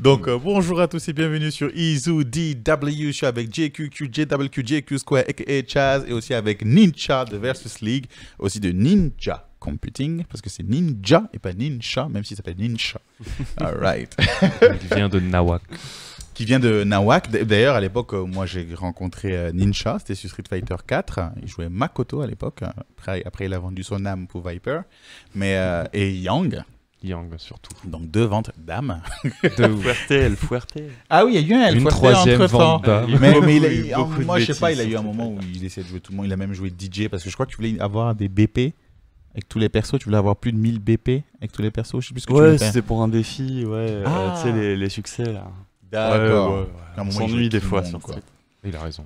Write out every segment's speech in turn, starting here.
Donc, bonjour à tous et bienvenue sur Izu DW. Je suis avec JQQ, JWQ, JQ Square, aka Chaz, et aussi avec Ninja de Versus League, aussi de Ninja Computing, parce que c'est Ninja et pas Ninja, même s'il s'appelle Ninja. Alright. Il vient de Nawak. Qui vient de Nawak. D'ailleurs, à l'époque, moi j'ai rencontré Ninja, c'était sur Street Fighter 4. Il jouait Makoto à l'époque. Après, il a vendu son âme pour Viper. Et Yang. Yang surtout. Donc deux ventes d'âme. El Fuerte. Ah oui, il y a eu un El Une Fuerte troisième entre-temps. vente d'âme. Mais beaucoup de moi, je sais pas, il a bêtises, eu un moment où il essayait de jouer tout le monde. Il a même joué DJ parce que je crois que tu voulais avoir des BP avec tous les persos. Tu voulais avoir plus de 1000 BP avec tous les persos. Je sais plus ce que tu Ouais, voulais faire. c'était pour un défi, ouais. Ah. Tu sais, les succès, là. D'accord. Ouais. À un moment, On il s'ennuie jouait des tout le fois monde, sur quoi. Street. Il a raison.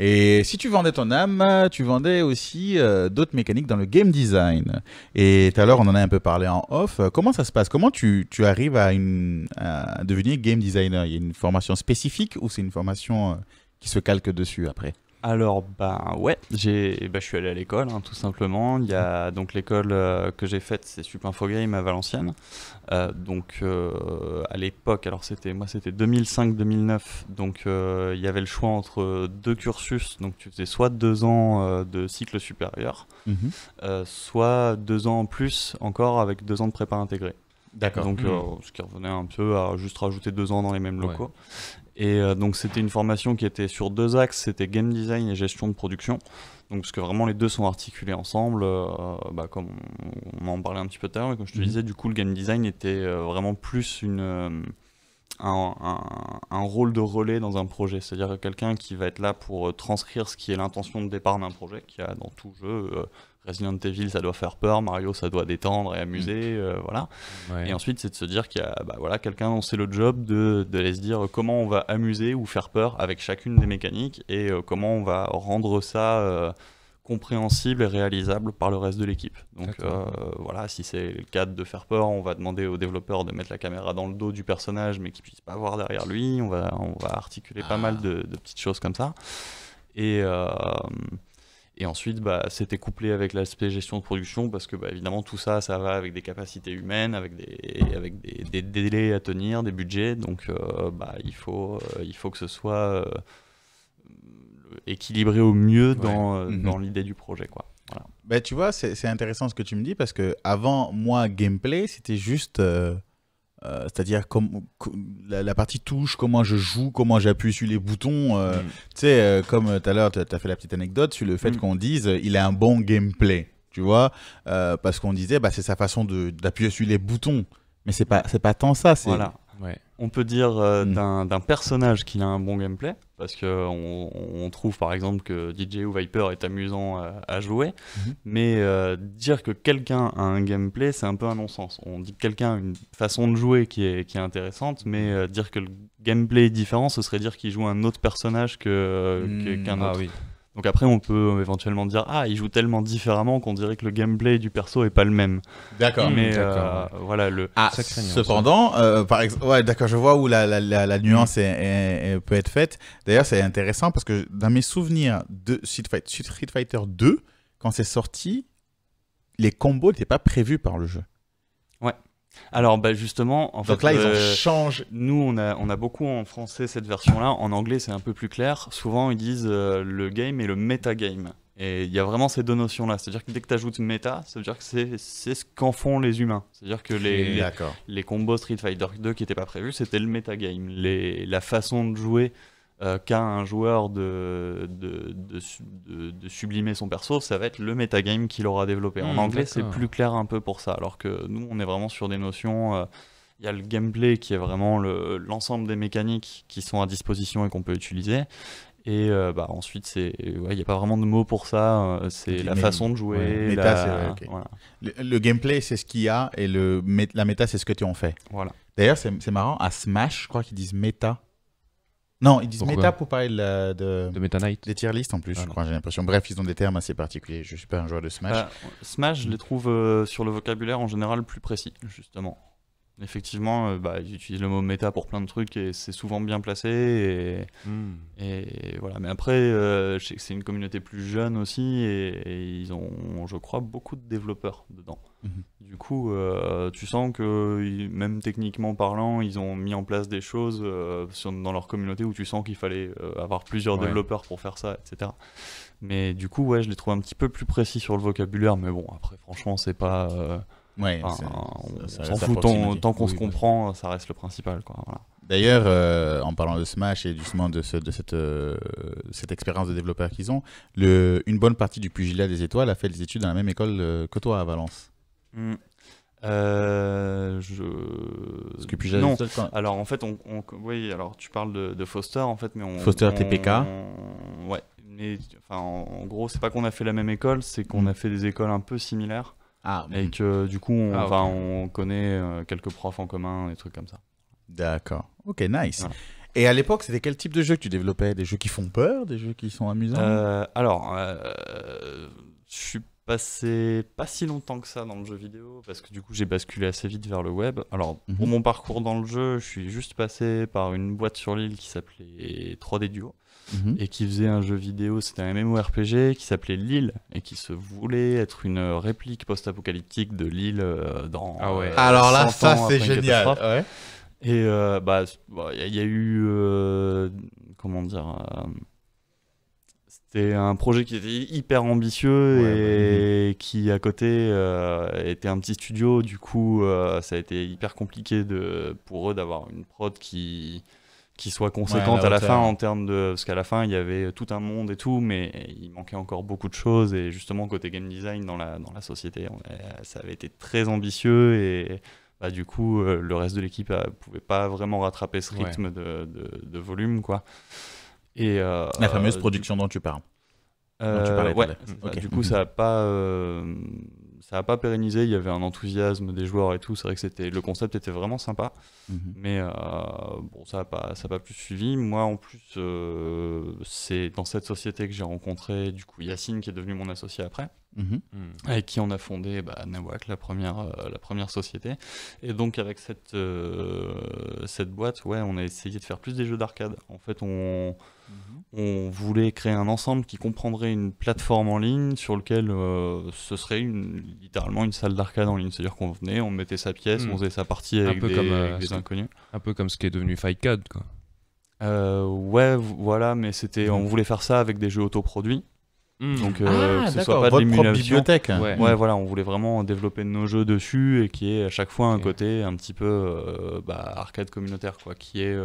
Et si tu vendais ton âme, tu vendais aussi d'autres mécaniques dans le game design. Et tout à l'heure, on en a un peu parlé en off. Comment ça se passe? Comment tu arrives à devenir game designer? Il y a une formation spécifique ou c'est une formation qui se calque dessus après? Alors, ouais, je suis allé à l'école, hein, tout simplement. Il y a donc l'école que j'ai faite, c'est Supinfogame à Valenciennes. À l'époque, alors c'était 2005-2009, donc il y avait le choix entre deux cursus. Donc tu faisais soit 2 ans de cycle supérieur, soit 2 ans en plus encore avec 2 ans de prépa intégrée. D'accord. Donc, ce qui revenait un peu à juste rajouter 2 ans dans les mêmes locaux. Et donc, c'était une formation qui était sur 2 axes, c'était game design et gestion de production. Donc, parce que vraiment, les deux sont articulés ensemble, comme on en parlait un petit peu tout à l'heure, et comme je te disais, du coup, le game design était vraiment plus un rôle de relais dans un projet. C'est-à-dire quelqu'un qui va être là pour transcrire ce qui est l'intention de départ d'un projet, qu'il y a dans tout jeu. Resident Evil, ça doit faire peur, Mario, ça doit détendre et amuser, voilà. Ouais. Et ensuite, c'est de se dire qu'il y a quelqu'un dont c'est le job de se dire comment on va amuser ou faire peur avec chacune des mécaniques et comment on va rendre ça compréhensible et réalisable par le reste de l'équipe. Donc voilà, si c'est le cas de faire peur, on va demander aux développeurs de mettre la caméra dans le dos du personnage mais qu'il puisse pas voir derrière lui. On va articuler pas mal de petites choses comme ça. Et ensuite, c'était couplé avec l'aspect gestion de production parce que évidemment tout ça, ça va avec des capacités humaines, avec des délais à tenir, des budgets. Donc il faut que ce soit équilibré au mieux dans l'idée du projet, quoi. Voilà. Tu vois, c'est intéressant ce que tu me dis parce que avant moi, gameplay, c'était juste... c'est-à-dire la partie touche, comment je joue, comment j'appuie sur les boutons. Tu sais, comme tout à l'heure, tu as fait la petite anecdote sur le fait qu'on dise il a un bon gameplay, tu vois, parce qu'on disait c'est sa façon d'appuyer sur les boutons. Mais c'est pas tant ça. Voilà. Ouais. On peut dire d'un personnage qu'il a un bon gameplay, parce qu'on trouve par exemple que DJ ou Viper est amusant à jouer, mais dire que quelqu'un a un gameplay, c'est un peu un non-sens. On dit que quelqu'un a une façon de jouer qui est intéressante, mais dire que le gameplay est différent, ce serait dire qu'il joue un autre personnage qu'un autre. Ah oui. Donc après, on peut éventuellement dire il joue tellement différemment qu'on dirait que le gameplay du perso est pas le même. D'accord. Mais d'accord. voilà Cependant, par exemple, ouais, d'accord, je vois où la nuance peut être faite. D'ailleurs, c'est intéressant parce que dans mes souvenirs de Street Fighter 2, quand c'est sorti, les combos n'étaient pas prévus par le jeu. Alors justement, en Donc fait, là, ils ont changé. nous on a beaucoup en français cette version-là. En anglais, c'est un peu plus clair. Souvent, ils disent le game et le metagame. Et il y a vraiment ces deux notions-là. C'est-à-dire que dès que tu ajoutes méta, ça veut dire que c'est ce qu'en font les humains. C'est-à-dire que les combos Street Fighter 2 qui n'étaient pas prévus, c'était le metagame. La façon de jouer qu'a un joueur de sublimer son perso, ça va être le metagame qu'il aura développé. En anglais, c'est plus clair un peu pour ça, alors que nous, on est vraiment sur des notions... Il y a le gameplay qui est vraiment l'ensemble des mécaniques qui sont à disposition et qu'on peut utiliser. Et ensuite, il n'y a pas vraiment de mots pour ça, c'est la façon de jouer. Ouais. Méta, voilà. Le gameplay, c'est ce qu'il y a, et la méta, c'est ce que tu en fais. Voilà. D'ailleurs, c'est marrant, à Smash, je crois qu'ils disent méta. Non, ils disent méta pour parler de Meta Knight. Des tier lists en plus, je crois, j'ai l'impression. Bref, ils ont des termes assez particuliers. Je ne suis pas un joueur de Smash. Smash, je les trouve sur le vocabulaire en général plus précis, justement. Effectivement, ils utilisent le mot méta pour plein de trucs et c'est souvent bien placé. Et voilà. Mais après, je sais que c'est une communauté plus jeune aussi et ils ont, je crois, beaucoup de développeurs dedans. Du coup, tu sens que même techniquement parlant, ils ont mis en place des choses dans leur communauté où tu sens qu'il fallait avoir plusieurs développeurs pour faire ça, etc. Mais du coup, ouais, je les trouve un petit peu plus précis sur le vocabulaire. Mais bon, après, franchement, c'est pas... on s'en fout, tant qu'on se comprend, ça reste le principal, quoi. Voilà. D'ailleurs, en parlant de Smash et justement de cette expérience de développeur qu'ils ont, une bonne partie du pugilat des étoiles a fait des études dans la même école que toi à Valence. Parce que pugilat des étoiles, quand... Alors en fait, oui, alors tu parles de Foster en fait, mais Foster TPK. Ouais, mais enfin, en gros, c'est pas qu'on a fait la même école, c'est qu'on a fait des écoles un peu similaires. Et que du coup, on connaît quelques profs en commun, des trucs comme ça. D'accord. Ok, nice. Voilà. Et à l'époque, c'était quel type de jeu que tu développais? Des jeux qui font peur? Des jeux qui sont amusants? Je suis passé pas si longtemps que ça dans le jeu vidéo, parce que du coup, j'ai basculé assez vite vers le web. Alors, pour mon parcours dans le jeu, je suis juste passé par une boîte sur l'île qui s'appelait 3D Duo. Et qui faisait un jeu vidéo, c'était un MMORPG qui s'appelait L'Île et qui se voulait être une réplique post-apocalyptique de L'Île dans alors là, ça c'est génial. Ouais. Et y a eu comment dire, c'était un projet qui était hyper ambitieux et qui à côté était un petit studio, du coup ça a été hyper compliqué pour eux d'avoir une prod qui soit conséquente à la fin en termes de... Parce qu'à la fin, il y avait tout un monde et tout, mais il manquait encore beaucoup de choses. Et justement, côté game design dans la société, ça avait été très ambitieux. Et du coup, le reste de l'équipe ne pouvait pas vraiment rattraper ce rythme de volume, quoi. Et, la fameuse production dont tu parles. Du coup, ça n'a pas pérennisé. Il y avait un enthousiasme des joueurs et tout. C'est vrai que le concept était vraiment sympa, mais ça n'a pas plus suivi. Moi, en plus, c'est dans cette société que j'ai rencontré du coup Yacine, qui est devenu mon associé après, avec qui on a fondé Nawak, la première société. Et donc avec cette boîte, on a essayé de faire plus des jeux d'arcade. En fait, on voulait créer un ensemble qui comprendrait une plateforme en ligne sur lequel ce serait littéralement une salle d'arcade en ligne. C'est-à-dire qu'on venait, on mettait sa pièce, on faisait sa partie avec des inconnus. Un peu comme ce qui est devenu Fightcad, quoi. Voilà, mais on voulait faire ça avec des jeux autoproduits. Donc que ce soit pas de votre l'émulation. propre bibliothèque. Voilà, on voulait vraiment développer nos jeux dessus et qui est à chaque fois un côté un petit peu arcade communautaire, quoi, qui est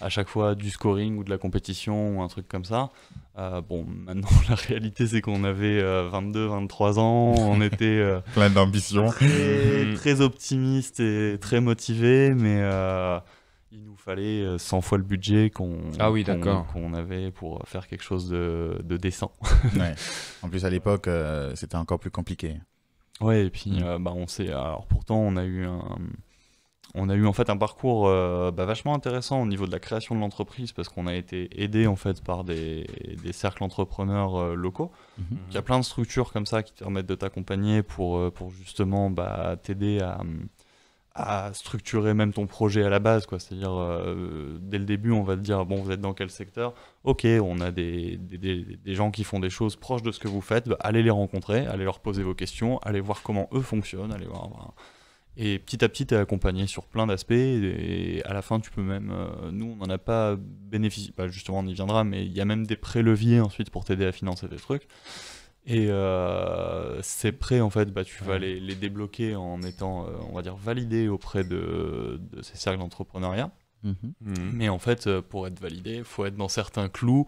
à chaque fois du scoring ou de la compétition ou un truc comme ça. Maintenant la réalité c'est qu'on avait 22-23 ans, on était plein d'ambition, très optimiste et très motivé, mais il nous fallait 100 fois le budget qu'on avait pour faire quelque chose de décent. En plus à l'époque c'était encore plus compliqué. Et puis on sait, alors pourtant on a eu en fait un parcours vachement intéressant au niveau de la création de l'entreprise, parce qu'on a été aidé en fait par des cercles entrepreneurs locaux. Il y a plein de structures comme ça qui te permettent de t'accompagner pour justement t'aider à structurer même ton projet à la base, quoi. C'est-à-dire dès le début on va te dire vous êtes dans quel secteur, ok, on a des gens qui font des choses proches de ce que vous faites, allez les rencontrer, allez leur poser vos questions, allez voir comment eux fonctionnent, allez voir. Et petit à petit, tu es accompagné sur plein d'aspects, et à la fin, tu peux même... nous, on n'en a pas bénéficié, justement, on y viendra, mais il y a même des pré-leviers ensuite pour t'aider à financer des trucs. Et ces prêts, en fait, tu vas les débloquer en étant, on va dire, validé auprès de ces cercles d'entrepreneuriat. Mais en fait, pour être validé, il faut être dans certains clous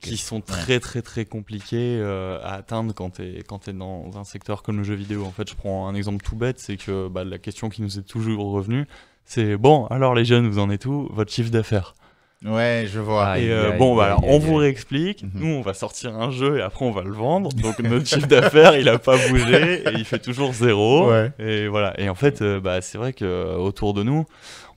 qui sont très très très compliqués à atteindre quand t'es dans un secteur comme le jeu vidéo. En fait, je prends un exemple tout bête, c'est que la question qui nous est toujours revenue, c'est alors les jeunes, vous en êtes où, votre chiffre d'affaires? Ouais, je vois. Et Aïe, bon, aïe, bah, alors, aïe, on aïe, vous aïe. réexplique. Mhm. Nous, on va sortir un jeu et après, on va le vendre. Donc, notre chiffre d'affaires, il a pas bougé et il fait toujours 0. Ouais. Et voilà. Et en fait, bah, c'est vrai que autour de nous,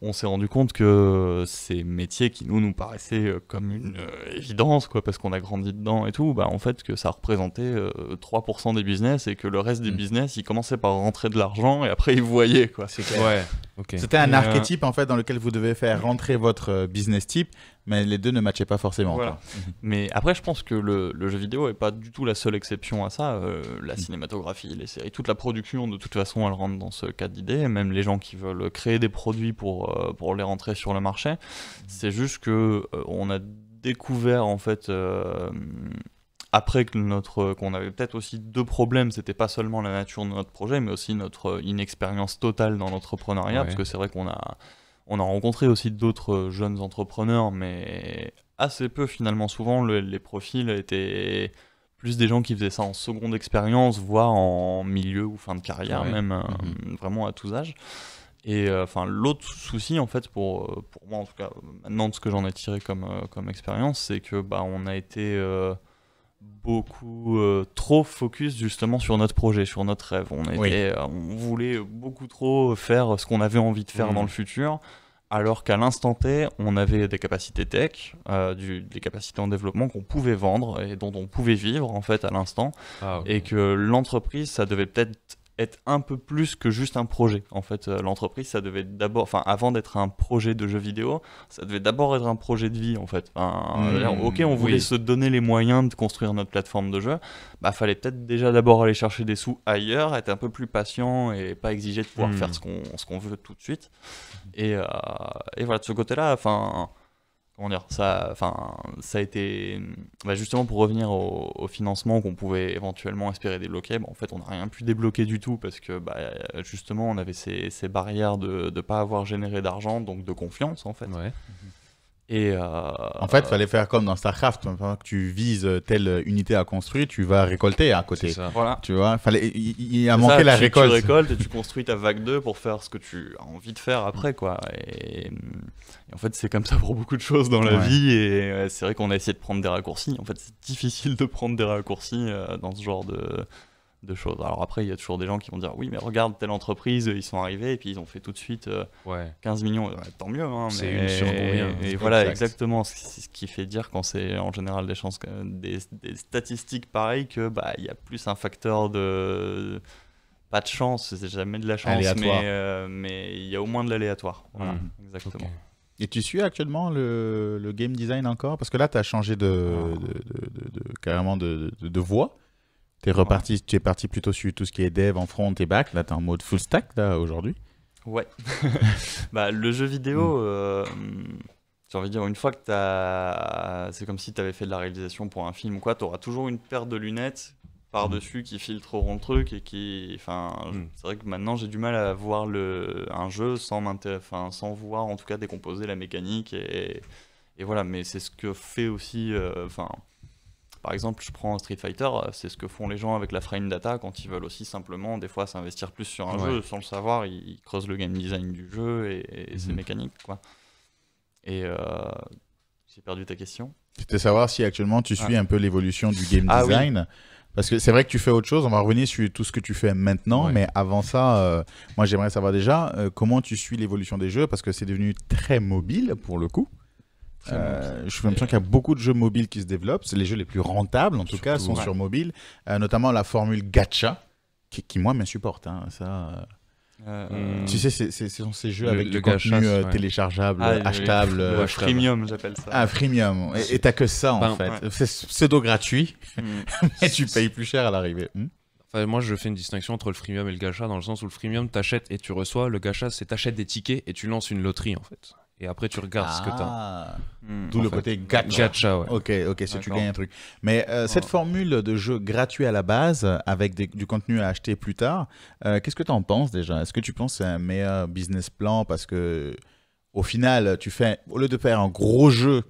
on s'est rendu compte que ces métiers qui nous paraissaient comme une évidence, quoi, parce qu'on a grandi dedans et tout, bah, en fait, que ça représentait 3% des business et que le reste des business, ils commençaient par rentrer de l'argent et après, ils voyaient, quoi. C'est clair. Ouais, ok. C'était un Et, archétype en fait dans lequel vous devez faire rentrer votre business type, mais les deux ne matchaient pas forcément. Voilà. Quoi. Mais après, je pense que le jeu vidéo est pas du tout la seule exception à ça. La cinématographie, les séries, toute la production, de toute façon, elle rentre dans ce cas d'idée. Même les gens qui veulent créer des produits pour les rentrer sur le marché. C'est juste que on a découvert, en fait, après que qu'on avait peut-être aussi deux problèmes. C'était pas seulement la nature de notre projet, mais aussi notre inexpérience totale dans l'entrepreneuriat. Ouais. Parce que c'est vrai qu'on a rencontré aussi d'autres jeunes entrepreneurs, mais assez peu finalement. Souvent, les profils étaient plus des gens qui faisaient ça en seconde expérience, voire en milieu ou fin de carrière, Ouais. même vraiment à tous âges. Et enfin, l'autre souci, en fait, pour moi en tout cas, maintenant de ce que j'en ai tiré comme expérience, c'est que bah, on a été beaucoup trop focus justement sur notre projet, sur notre rêve. On voulait beaucoup trop faire ce qu'on avait envie de faire dans le futur, alors qu'à l'instant T, on avait des capacités tech, des capacités en développement qu'on pouvait vendre et dont on pouvait vivre en fait à l'instant, Ah, ok. et que l'entreprise, ça devait peut-être être un peu plus que juste un projet. En fait, l'entreprise, ça devait d'abord, enfin, avant d'être un projet de jeu vidéo, ça devait d'abord être un projet de vie, en fait. Ok, on voulait oui. se donner les moyens de construire notre plateforme de jeu, bah, fallait peut-être déjà d'abord aller chercher des sous ailleurs, être un peu plus patient et pas exiger de pouvoir faire ce qu'on veut tout de suite. Et voilà, de ce côté-là, enfin... Comment dire, ça a été, bah justement pour revenir au financement qu'on pouvait éventuellement espérer débloquer, bah en fait on n'a rien pu débloquer du tout parce que bah, justement on avait ces barrières de ne pas avoir généré d'argent, donc de confiance en fait. Ouais. Et En fait, il fallait faire comme dans StarCraft, pendant que tu vises telle unité à construire, tu vas récolter à côté. C'est ça. voilà. Tu vois, il a C'est manqué ça, la tu récolte. récoltes et tu construis ta vague 2 pour faire ce que tu as envie de faire après, quoi. Et en fait, c'est comme ça pour beaucoup de choses dans la Ouais. vie. Et c'est vrai qu'on a essayé de prendre des raccourcis. En fait, c'est difficile de prendre des raccourcis dans ce genre de choses. Alors après, il y a toujours des gens qui vont dire oui, mais regarde telle entreprise, ils sont arrivés et puis ils ont fait tout de suite Ouais. 15 millions. Ouais, tant mieux. Hein, C'est mais- une sur combien, Et hein. voilà, Exact. exactement. C'est ce qui fait dire quand c'est en général des chances, des statistiques pareilles, que bah il y a plus un facteur de pas de chance, c'est jamais de la chance, Aléatoire. mais il y a au moins de l'aléatoire. Voilà, exactement. Ok. Et tu suis actuellement le game design encore? Parce que là, tu as changé carrément de voie. Tu es parti plutôt sur tout ce qui est dev en front et back. Là, tu es en mode full stack là, aujourd'hui. Ouais. Bah, le jeu vidéo, j'ai envie de dire, une fois que c'est comme si tu avais fait de la réalisation pour un film ou quoi, tu auras toujours une paire de lunettes par-dessus qui filtreront le truc et qui... Enfin, c'est vrai que maintenant, j'ai du mal à voir un jeu sans voir, en tout cas, décomposer la mécanique et voilà. Mais c'est ce que fait aussi... par exemple, je prends Street Fighter, c'est ce que font les gens avec la frame data quand ils veulent aussi simplement, des fois, s'investir plus sur un jeu. Sans le savoir, ils creusent le game design du jeu et ses mécaniques, quoi. Et j'ai perdu ta question. C'était savoir si actuellement tu suis un peu l'évolution du game Ah, design. Parce que c'est vrai que tu fais autre chose. On va revenir sur tout ce que tu fais maintenant. Ouais. Mais avant ça, moi, j'aimerais savoir déjà comment tu suis l'évolution des jeux. Parce que c'est devenu très mobile pour le coup. Je suis l'impression qu'il y a beaucoup de jeux mobiles qui se développent. C'est les jeux les plus rentables, en tout cas, sont sur mobile. Notamment la formule gacha, qui moi, m'insupporte. Hein, ça, tu sais, ce sont ces jeux avec du gacha, contenu ouais. téléchargeable, Ah, achetable. ouais, freemium, j'appelle ça. Ah, freemium. Et t'as que ça, en fait. ouais. C'est pseudo-gratuit, mais tu payes plus cher à l'arrivée. Enfin, moi, je fais une distinction entre le freemium et le gacha, dans le sens où le freemium, t'achètes et tu reçois. Le gacha, c'est t'achètes des tickets et tu lances une loterie, en fait. Et après, tu regardes ce que t'as. D'où En le fait, côté gacha. Gacha, ouais. Ok, si tu D'accord. gagnes un truc. Mais cette formule de jeu gratuit à la base, avec du contenu à acheter plus tard, qu'est-ce que tu en penses déjà? Est-ce que tu penses que c'est un meilleur business plan? Parce que au final, au lieu de faire un gros jeu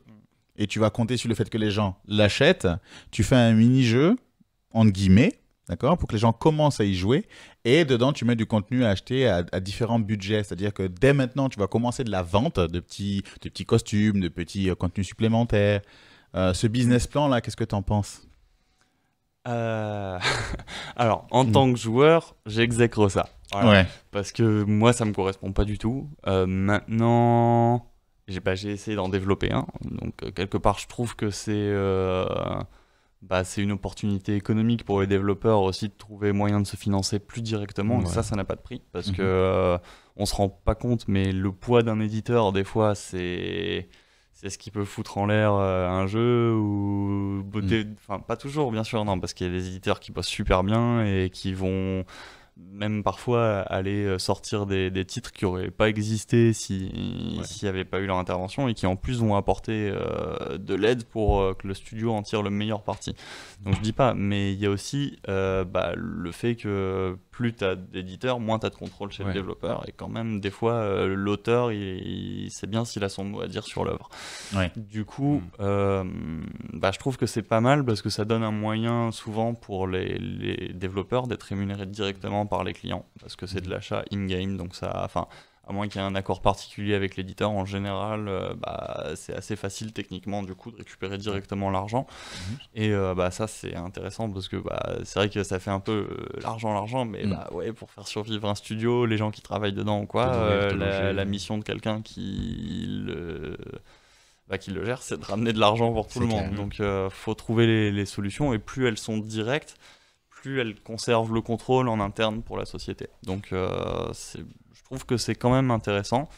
et tu vas compter sur le fait que les gens l'achètent, tu fais un mini-jeu, entre guillemets, d'accord, pour que les gens commencent à y jouer. Et dedans, tu mets du contenu à acheter à différents budgets. C'est-à-dire que dès maintenant, tu vas commencer de la vente de petits costumes, de petits contenus supplémentaires. Ce business plan-là, qu'est-ce que tu en penses? Alors, en tant que joueur, j'exècre ça. Voilà. Ouais. Parce que moi, ça me correspond pas du tout. Maintenant, j'ai essayé d'en développer un. Donc, quelque part, je trouve que c'est une opportunité économique pour les développeurs aussi de trouver moyen de se financer plus directement. Ouais. Et ça n'a pas de prix. Parce que on se rend pas compte, mais le poids d'un éditeur, des fois, c'est ce qui peut foutre en l'air un jeu ou enfin pas toujours bien sûr, non, parce qu'il y a des éditeurs qui bossent super bien et qui vont même parfois aller sortir des titres qui n'auraient pas existé s'il n'y avait pas eu leur intervention et qui en plus vont apporter de l'aide pour que le studio en tire le meilleur parti. Donc je dis pas, mais il y a aussi le fait que plus tu as d'éditeurs, moins tu as de contrôle chez le développeur, et quand même des fois l'auteur il sait bien s'il a son mot à dire sur l'œuvre. Ouais. Du coup je trouve que c'est pas mal parce que ça donne un moyen souvent pour les développeurs d'être rémunérés directement par les clients, parce que c'est de l'achat in-game, donc ça, enfin, à moins qu'il y ait un accord particulier avec l'éditeur, en général, c'est assez facile techniquement du coup de récupérer directement l'argent. Et ça c'est intéressant parce que c'est vrai que ça fait un peu l'argent, mais pour faire survivre un studio, les gens qui travaillent dedans ou quoi, la mission de quelqu'un qui le gère, c'est de ramener de l'argent pour tout le monde. Donc faut trouver les solutions, et plus elles sont directes, plus elles conservent le contrôle en interne pour la société. Donc je trouve que c'est quand même intéressant.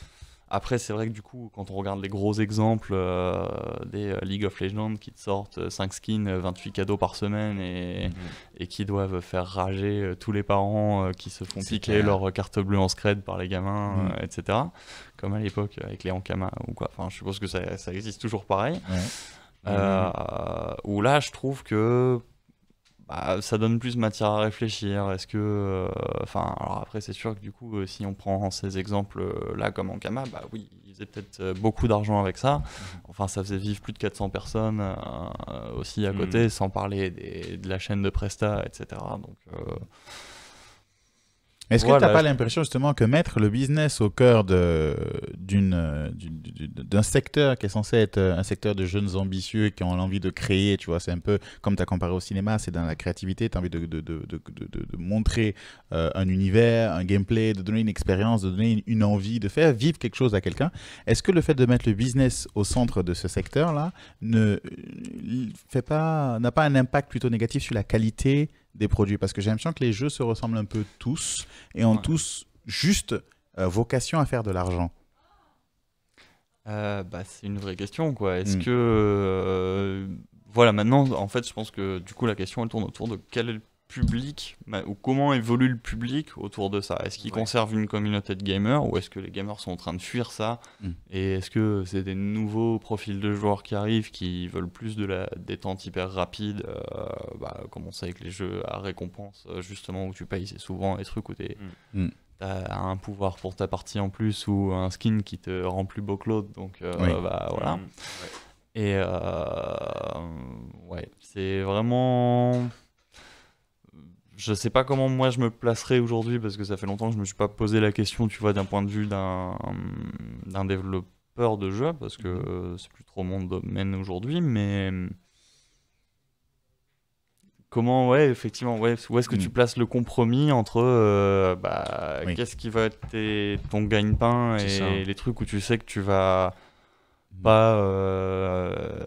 Après, c'est vrai que du coup, quand on regarde les gros exemples des League of Legends qui te sortent 5 skins, 28 cadeaux par semaine et qui doivent faire rager tous les parents qui se font piquer leur carte bleue en scred par les gamins, etc. Comme à l'époque avec les Ankama ou quoi. Enfin, je suppose que ça existe toujours pareil. Où là, je trouve que ça donne plus matière à réfléchir. Est-ce que, alors après c'est sûr que du coup, si on prend ces exemples-là comme Ankama, oui, ils faisaient peut-être beaucoup d'argent avec ça. Enfin, ça faisait vivre plus de 400 personnes aussi à côté, sans parler de la chaîne de Presta, etc. Donc, est-ce que tu n'as pas l'impression justement que mettre le business au cœur d'un secteur qui est censé être un secteur de jeunes ambitieux qui ont l'envie de créer, tu vois, c'est un peu comme tu as comparé au cinéma, c'est dans la créativité, tu as envie de montrer un univers, un gameplay, de donner une expérience, de donner une envie, de faire vivre quelque chose à quelqu'un. Est-ce que le fait de mettre le business au centre de ce secteur-là n'a pas un impact plutôt négatif sur la qualité des produits? Parce que j'ai l'impression que les jeux se ressemblent un peu tous et ont tous juste vocation à faire de l'argent. C'est une vraie question, quoi. Est-ce que voilà, maintenant en fait je pense que du coup la question elle tourne autour de quel est le public, ou comment évolue le public autour de ça. Est-ce qu'ils conservent une communauté de gamers, ou est-ce que les gamers sont en train de fuir ça, et est-ce que c'est des nouveaux profils de joueurs qui arrivent qui veulent plus de la détente hyper rapide, comme on sait avec les jeux à récompense justement où tu payes, c'est souvent les trucs où t'as un pouvoir pour ta partie en plus, ou un skin qui te rend plus beau que l'autre, donc voilà. Et c'est vraiment... Je sais pas comment moi je me placerai aujourd'hui, parce que ça fait longtemps que je me suis pas posé la question, tu vois, d'un point de vue d'un développeur de jeu, parce que c'est plus trop mon domaine aujourd'hui, mais comment, effectivement, où est-ce que tu places le compromis entre qu'est-ce qui va être ton gagne-pain et les trucs où tu sais que tu vas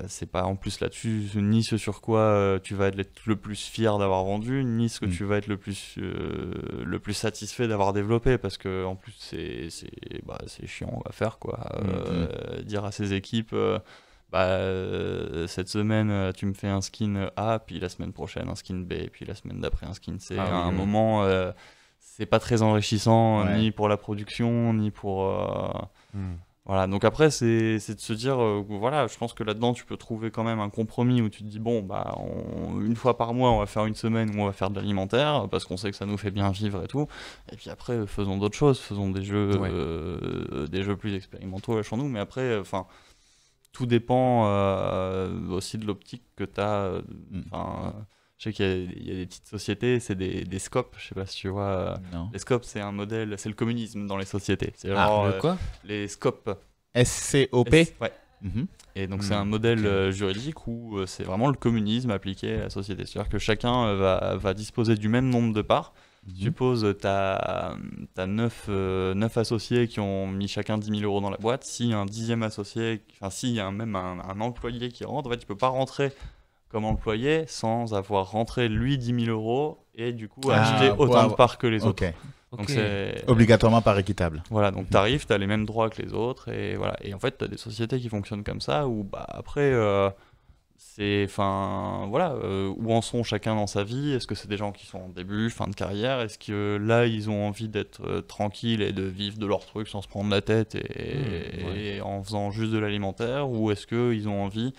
c'est pas en plus là-dessus ni ce sur quoi tu vas être le plus fier d'avoir vendu, ni ce que tu vas être le plus satisfait d'avoir développé, parce que en plus c'est chiant à faire, quoi. Dire à ses équipes cette semaine tu me fais un skin A, puis la semaine prochaine un skin B, puis la semaine d'après un skin C, à un moment c'est pas très enrichissant, ni pour la production ni pour voilà, donc après c'est de se dire voilà, je pense que là-dedans tu peux trouver quand même un compromis où tu te dis bon une fois par mois on va faire une semaine où on va faire de l'alimentaire parce qu'on sait que ça nous fait bien vivre et tout, et puis après faisons d'autres choses, faisons des jeux plus expérimentaux, lâchons-nous, mais après tout dépend aussi de l'optique que tu as. Je sais qu'il y a des petites sociétés, c'est des scopes, je sais pas si tu vois. Non. Les scopes, c'est un modèle, c'est le communisme dans les sociétés. C'est Ah, genre, Quoi? les scopes. SCOP. Ouais. Mhm. Et donc c'est un modèle juridique où c'est vraiment le communisme appliqué à la société. C'est-à-dire que chacun va disposer du même nombre de parts. Suppose tu as 9 associés qui ont mis chacun 10 000 € dans la boîte. S'il y a un 10e associé, enfin s'il y a même un employé qui rentre, en fait tu peux pas rentrer comme employé sans avoir rentré lui 10 000 € et du coup acheter autant de parts que les autres. Ok. Donc c'est Obligatoirement par équitable. voilà, donc t'arrives, t'as les mêmes droits que les autres et voilà. Et en fait t'as des sociétés qui fonctionnent comme ça où bah après c'est, enfin voilà, où en sont chacun dans sa vie. Est-ce que c'est des gens qui sont en début, fin de carrière? Est-ce que là ils ont envie d'être tranquilles et de vivre de leurs trucs sans se prendre la tête et en faisant juste de l'alimentaire, ou est-ce que ils ont envie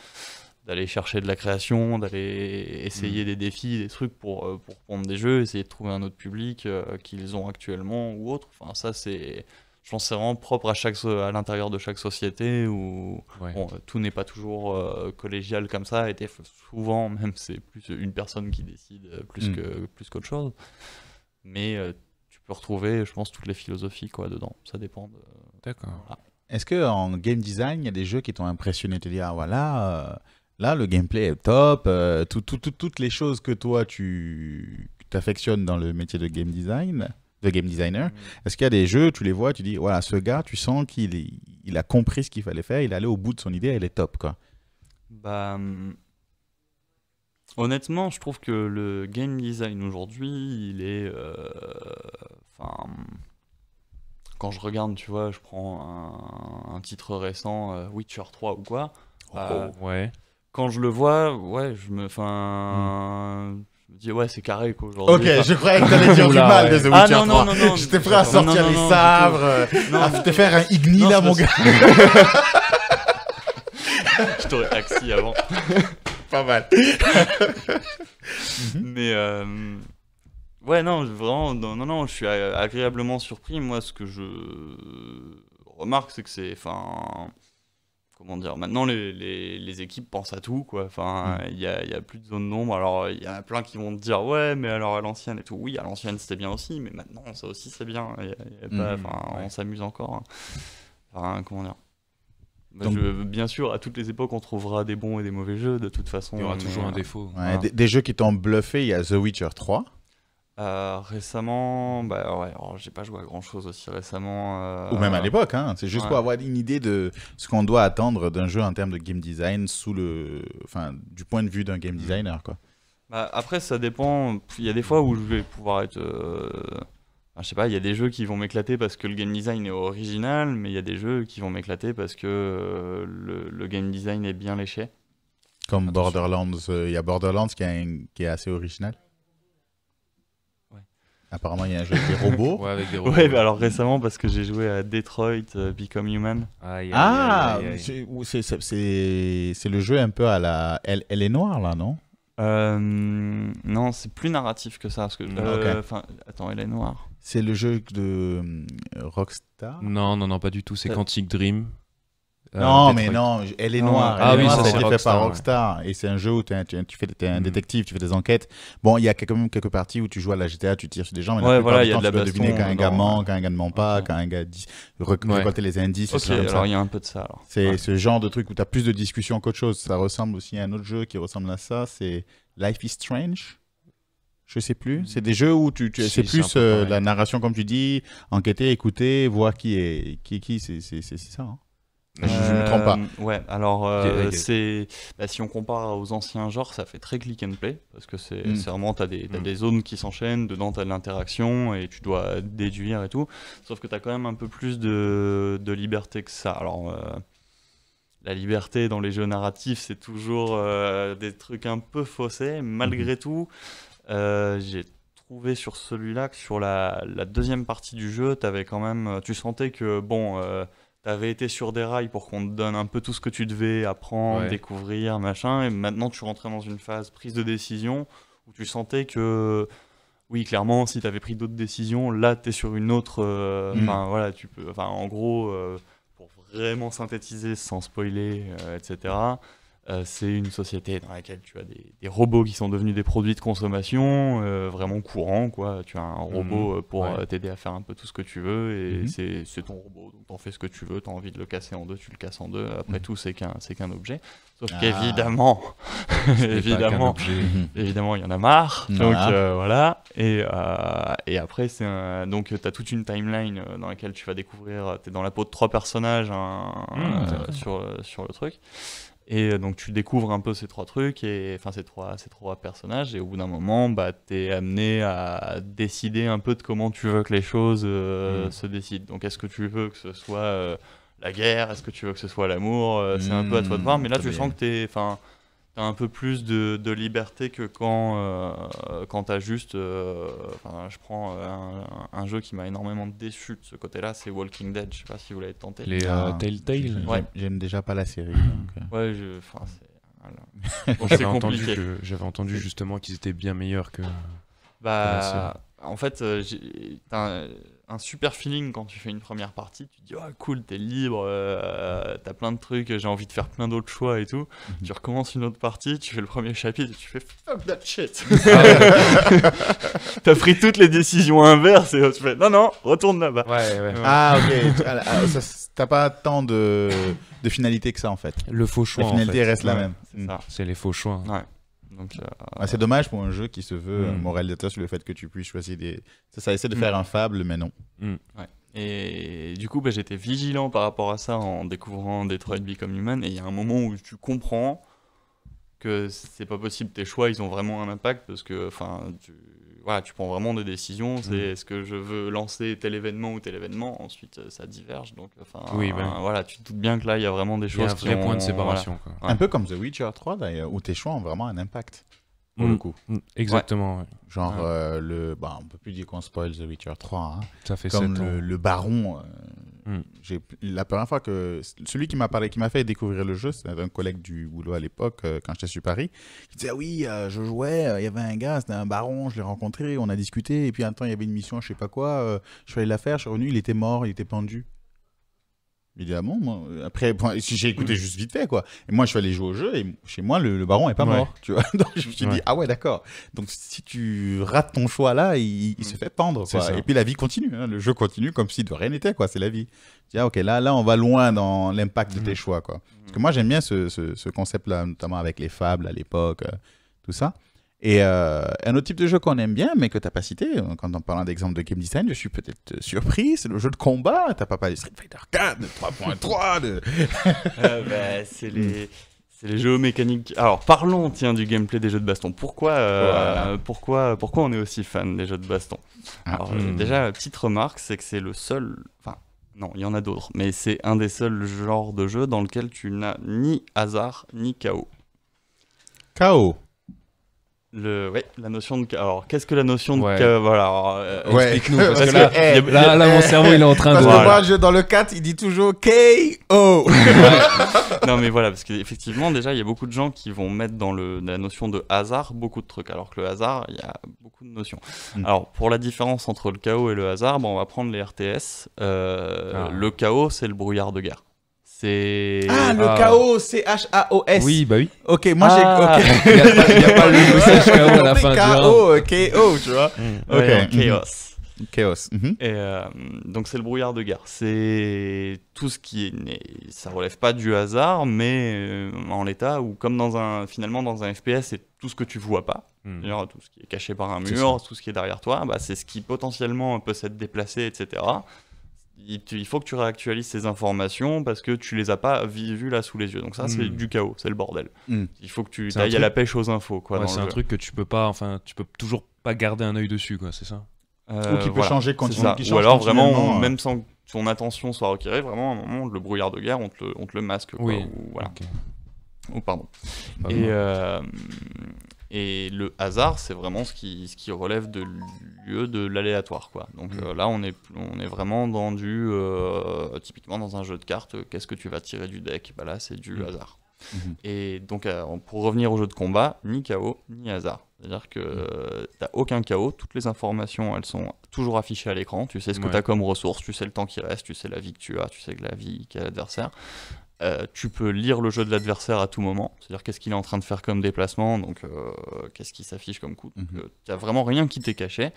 d'aller chercher de la création, d'aller essayer des défis, des trucs pour prendre des jeux, essayer de trouver un autre public qu'ils ont actuellement ou autre. Enfin ça c'est, je pense que c'est vraiment propre à l'intérieur de chaque société où bon, tout n'est pas toujours collégial comme ça, et souvent même c'est plus une personne qui décide plus qu'autre chose. Mais tu peux retrouver, je pense, toutes les philosophies quoi dedans. Ça dépend de... D'accord. Voilà. Est-ce qu'en game design, il y a des jeux qui t'ont impressionné, te dire, ah voilà, là le gameplay est top, toutes les choses que toi tu t'affectionnes dans le métier de game designer, est-ce qu'il y a des jeux, tu les vois, tu dis, voilà, ce gars, tu sens qu'il a compris ce qu'il fallait faire, il est allé au bout de son idée, elle est top, quoi. Bah, honnêtement, je trouve que le game design aujourd'hui, il est... Enfin... quand je regarde, tu vois, je prends un titre récent, Witcher 3 ou quoi, Ouais. quand je le vois, ouais, je me dis, ouais, c'est carré, quoi, aujourd'hui. Ok, je croyais que t'allais dire du Oula, mal de ouais. The Ah, Witcher non, 3. non, non, non. J'étais prêt à sortir Non, les non, sabres, non, à te faire un Igni non, là, c'est mon parce- gars. Je t'aurais axi avant. Pas mal. Mais ouais, non, vraiment, non, je suis agréablement surpris. Moi, ce que je remarque, c'est que c'est, enfin, comment dire, maintenant les équipes pensent à tout, quoi. Enfin, il y a plus de zone d'ombre. Alors, il y en a plein qui vont te dire, ouais, mais alors à l'ancienne et tout. Oui, à l'ancienne c'était bien aussi, mais maintenant ça aussi c'est bien. Y a pas, enfin, on s'amuse encore. Hein. Enfin, comment dire. Bah, Donc- bien sûr, à toutes les époques, on trouvera des bons et des mauvais jeux, de toute façon. Il y aura mais, toujours un défaut. Ouais, Voilà. des jeux qui t'ont bluffé, il y a The Witcher 3. Récemment, bah ouais, alors j'ai pas joué à grand chose aussi récemment. Ou même à l'époque, hein. C'est juste ouais. pour avoir une idée de ce qu'on doit attendre d'un jeu en termes de game design du point de vue d'un game designer, quoi. Bah, après, ça dépend. Il y a des fois où je vais pouvoir être. Je sais pas, il y a des jeux qui vont m'éclater parce que le game design est original, mais il y a des jeux qui vont m'éclater parce que le game design est bien léché. Comme Attention. Borderlands. Il y a Borderlands qui est assez original. Ouais. Apparemment, il y a un jeu avec des robots. Ouais, avec des robots. Ouais, bah alors récemment, parce que j'ai joué à Detroit Become Human. Aïe, aïe, Ah, aïe, aïe, aïe. c'est le jeu un peu à la... Elle est noire, là, non? Non, c'est plus narratif que ça. Parce que, Ok. enfin, attends, elle est noire. C'est le jeu de Rockstar? Non, pas du tout. C'est Quantic Dream. Non, mais Detroit. non, elle est Non. noire. Ah Elle est oui, noire, ça, ça a c'est été fait Rockstar, par ouais. Rockstar. Et c'est un jeu où t'es un Mm. détective, tu fais des enquêtes. Bon, il y a quand même quelques parties où tu joues à la GTA, tu tires sur des gens, mais Ouais, la plupart voilà, du il y a temps, de la tu dois deviner baston quand un gars dedans, ment, ouais. quand un gars ne ment pas, Ok. quand un gars récolter les indices, et Ok, tout comme ça. alors il y a un peu de ça alors. C'est Ouais. ce genre de truc où tu as plus de discussions qu'autre chose. Ça ressemble aussi à un autre jeu qui ressemble à ça, c'est Life is Strange. Je sais plus. C'est des jeux où Si, c'est c'est plus un peu pareil. la narration, comme tu dis, enquêter, écouter, voir qui est qui. C'est ça. Hein. Je me trompe pas. Ouais, alors Ok. c'est si on compare aux anciens genres, ça fait très click and play parce que c'est vraiment t'as des zones qui s'enchaînent, dedans t'as de l'interaction et tu dois déduire et tout. Sauf que t'as quand même un peu plus de liberté que ça. Alors la liberté dans les jeux narratifs, c'est toujours des trucs un peu faussés. Malgré tout, j'ai trouvé sur celui-là que sur la deuxième partie du jeu, t'avais quand même, tu sentais que bon. T'avais été sur des rails pour qu'on te donne un peu tout ce que tu devais apprendre, Ouais. découvrir, machin, et maintenant tu rentrais dans une phase prise de décision où tu sentais que, oui, clairement, si t'avais pris d'autres décisions, là t'es sur une autre. Enfin, voilà, tu peux. Enfin, en gros, pour vraiment synthétiser sans spoiler, etc., C'est une société dans laquelle tu as des robots qui sont devenus des produits de consommation vraiment courants, quoi. Tu as un robot pour t'aider à faire un peu tout ce que tu veux et c'est ton robot, donc t'en fais ce que tu veux. T'as envie de le casser en deux, tu le casses en deux. Après tout, c'est qu'un objet. Sauf qu'évidemment, évidemment, il y en a marre. Donc voilà. Et après, donc t'as toute une timeline dans laquelle tu vas découvrir. T'es dans la peau de 3 personnages sur le truc. Et donc tu découvres un peu ces 3 trucs, enfin ces trois personnages, et au bout d'un moment, t'es amené à décider un peu de comment tu veux que les choses se décident. Donc est-ce que tu veux que ce soit la guerre, est-ce que tu veux que ce soit l'amour, c'est un peu à toi de voir, mais là tu sens que t'as un peu plus de liberté que quand t'as juste... je prends un jeu qui m'a énormément déçu de ce côté-là, c'est Walking Dead, je sais pas si vous l'avez tenté. Les Telltale. Ouais. J'aime déjà pas la série. Donc, ouais, c'est... Bon, j'avais entendu justement qu'ils étaient bien meilleurs que... En fait, t'as un super feeling quand tu fais une première partie. Tu te dis, oh cool, t'es libre, t'as plein de trucs, j'ai envie de faire plein d'autres choix et tout. Tu recommences une autre partie, tu fais le premier chapitre et tu fais fuck that shit. T'as pris toutes les décisions inverses et tu fais non, retourne là-bas. Ouais. Ah, ok. T'as pas tant de finalité que ça en fait. Le faux choix. La finalité en fait. reste la même. C'est ça. C'est les faux choix. Ouais. Donc, c'est dommage pour un jeu qui se veut moralisateur sur le fait que tu puisses choisir des... Ça essaie de faire un fable, mais non. Ouais. Et du coup, j'étais vigilant par rapport à ça en découvrant Detroit Become Human. Et il y a un moment où tu comprends que c'est pas possible. Tes choix, ils ont vraiment un impact parce que tu prends vraiment des décisions. C'est est-ce que je veux lancer tel événement ou tel événement. Ensuite, ça diverge. Donc, voilà, tu te doutes bien que là, il y a vraiment des choses qui ont... Il y a un vrai point de séparation. Quoi. Un peu comme The Witcher 3, d'ailleurs, où tes choix ont vraiment un impact. Pour le coup. Exactement. Ouais. Genre, on peut plus dire qu'on spoil The Witcher 3. Hein. Ça fait comme 7 ans. le baron. La première fois que celui qui m'a fait découvrir le jeu, c'est un collègue du boulot à l'époque, quand j'étais sur Paris, qui disait oui, je jouais, il y avait un gars, c'était un baron, je l'ai rencontré, on a discuté, et puis un temps il y avait une mission, je sais pas quoi, je suis allé la faire, je suis revenu, il était mort, il était pendu. Évidemment, moi, après, j'ai écouté juste vite fait, quoi. Et moi, je suis allé jouer au jeu, et chez moi, le baron est pas mort, tu vois. Donc, je me suis dit, ah ouais, d'accord. Donc, si tu rates ton choix là, il se fait pendre, quoi. Et puis, la vie continue, hein. Le jeu continue comme si de rien n'était, quoi. C'est la vie. Je dis, ok, là, on va loin dans l'impact de tes choix, quoi. Parce que moi, j'aime bien ce concept-là, notamment avec les fables à l'époque, tout ça. Et un autre type de jeu qu'on aime bien, mais que tu n'as pas cité, quand on parle d'exemple de game design, je suis peut-être surpris, c'est le jeu de combat. Tu n'as pas parlé de Street Fighter 4, de 3.3, c'est les jeux mécaniques. Alors, parlons, du gameplay des jeux de baston. Pourquoi on est aussi fan des jeux de baston? Alors, déjà, petite remarque, c'est que c'est le seul... Enfin, non, il y en a d'autres, mais c'est un des seuls genres de jeux dans lequel tu n'as ni hasard, ni chaos. Chaos. La notion de... Alors, qu'est-ce que la notion de... Voilà, explique-nous, parce que là, mon cerveau, il est en train de... Parce que moi, dans le 4, il dit toujours KO. Non, mais voilà, parce qu'effectivement, déjà, il y a beaucoup de gens qui vont mettre dans la notion de hasard beaucoup de trucs, alors que le hasard, il y a beaucoup de notions. Alors, pour la différence entre le chaos et le hasard, on va prendre les RTS. Le chaos, c'est le brouillard de guerre. Le chaos, c'est H-A-O-S. Oui, bah oui. Ok, moi j'ai. Il n'y a pas le message KO à la fin. K.O., tu vois. Chaos. Chaos. Et donc c'est le brouillard de guerre. C'est tout ce qui est né. Ça relève pas du hasard, mais en l'état où, comme finalement dans un FPS, c'est tout ce que tu vois pas. Genre, tout ce qui est caché par un mur, tout ce qui est derrière toi, c'est ce qui potentiellement peut s'être déplacé, etc. Il faut que tu réactualises ces informations parce que tu les as pas vues là sous les yeux. Donc ça, c'est du chaos, c'est le bordel. Il faut que tu ailles à la pêche aux infos, quoi. C'est un truc que tu peux pas, tu peux toujours pas garder un œil dessus, quoi. C'est ça. Ou qui peut changer continuellement. Ou alors vraiment, même sans que ton attention soit requérée, vraiment à un moment, le brouillard de guerre, on te le masque, quoi. Oui. Voilà. Okay. Pardon. Et le hasard, c'est vraiment ce qui relève de l'aléatoire, quoi. Donc là, on est vraiment dans typiquement dans un jeu de cartes. Qu'est-ce que tu vas tirer du deck? Là, c'est du hasard. Et donc, pour revenir au jeu de combat, ni chaos, ni hasard. C'est-à-dire que t'as aucun chaos. Toutes les informations, elles sont toujours affichées à l'écran. Tu sais ce que t'as comme ressources, tu sais le temps qui reste, tu sais la vie que tu as, tu sais la vie qu'a l'adversaire. tu peux lire le jeu de l'adversaire à tout moment, c'est-à-dire qu'est-ce qu'il est en train de faire comme déplacement, donc qu'est-ce qui s'affiche comme coup. Donc tu n'as vraiment rien qui t'est caché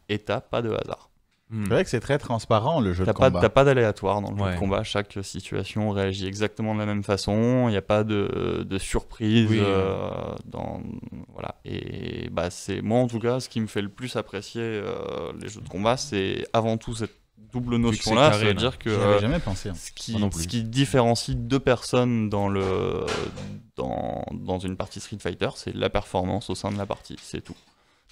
et tu n'as pas de hasard. C'est vrai que c'est très transparent le jeu de combat. T'as pas d'aléatoire dans le jeu de combat, chaque situation réagit exactement de la même façon, il n'y a pas de surprise. Voilà. Et moi en tout cas, ce qui me fait le plus apprécier les jeux de combat, c'est avant tout cette double notion là, ça veut dire que j'y avais jamais pensé. Ce qui différencie deux personnes dans une partie Street Fighter, c'est la performance au sein de la partie, c'est tout.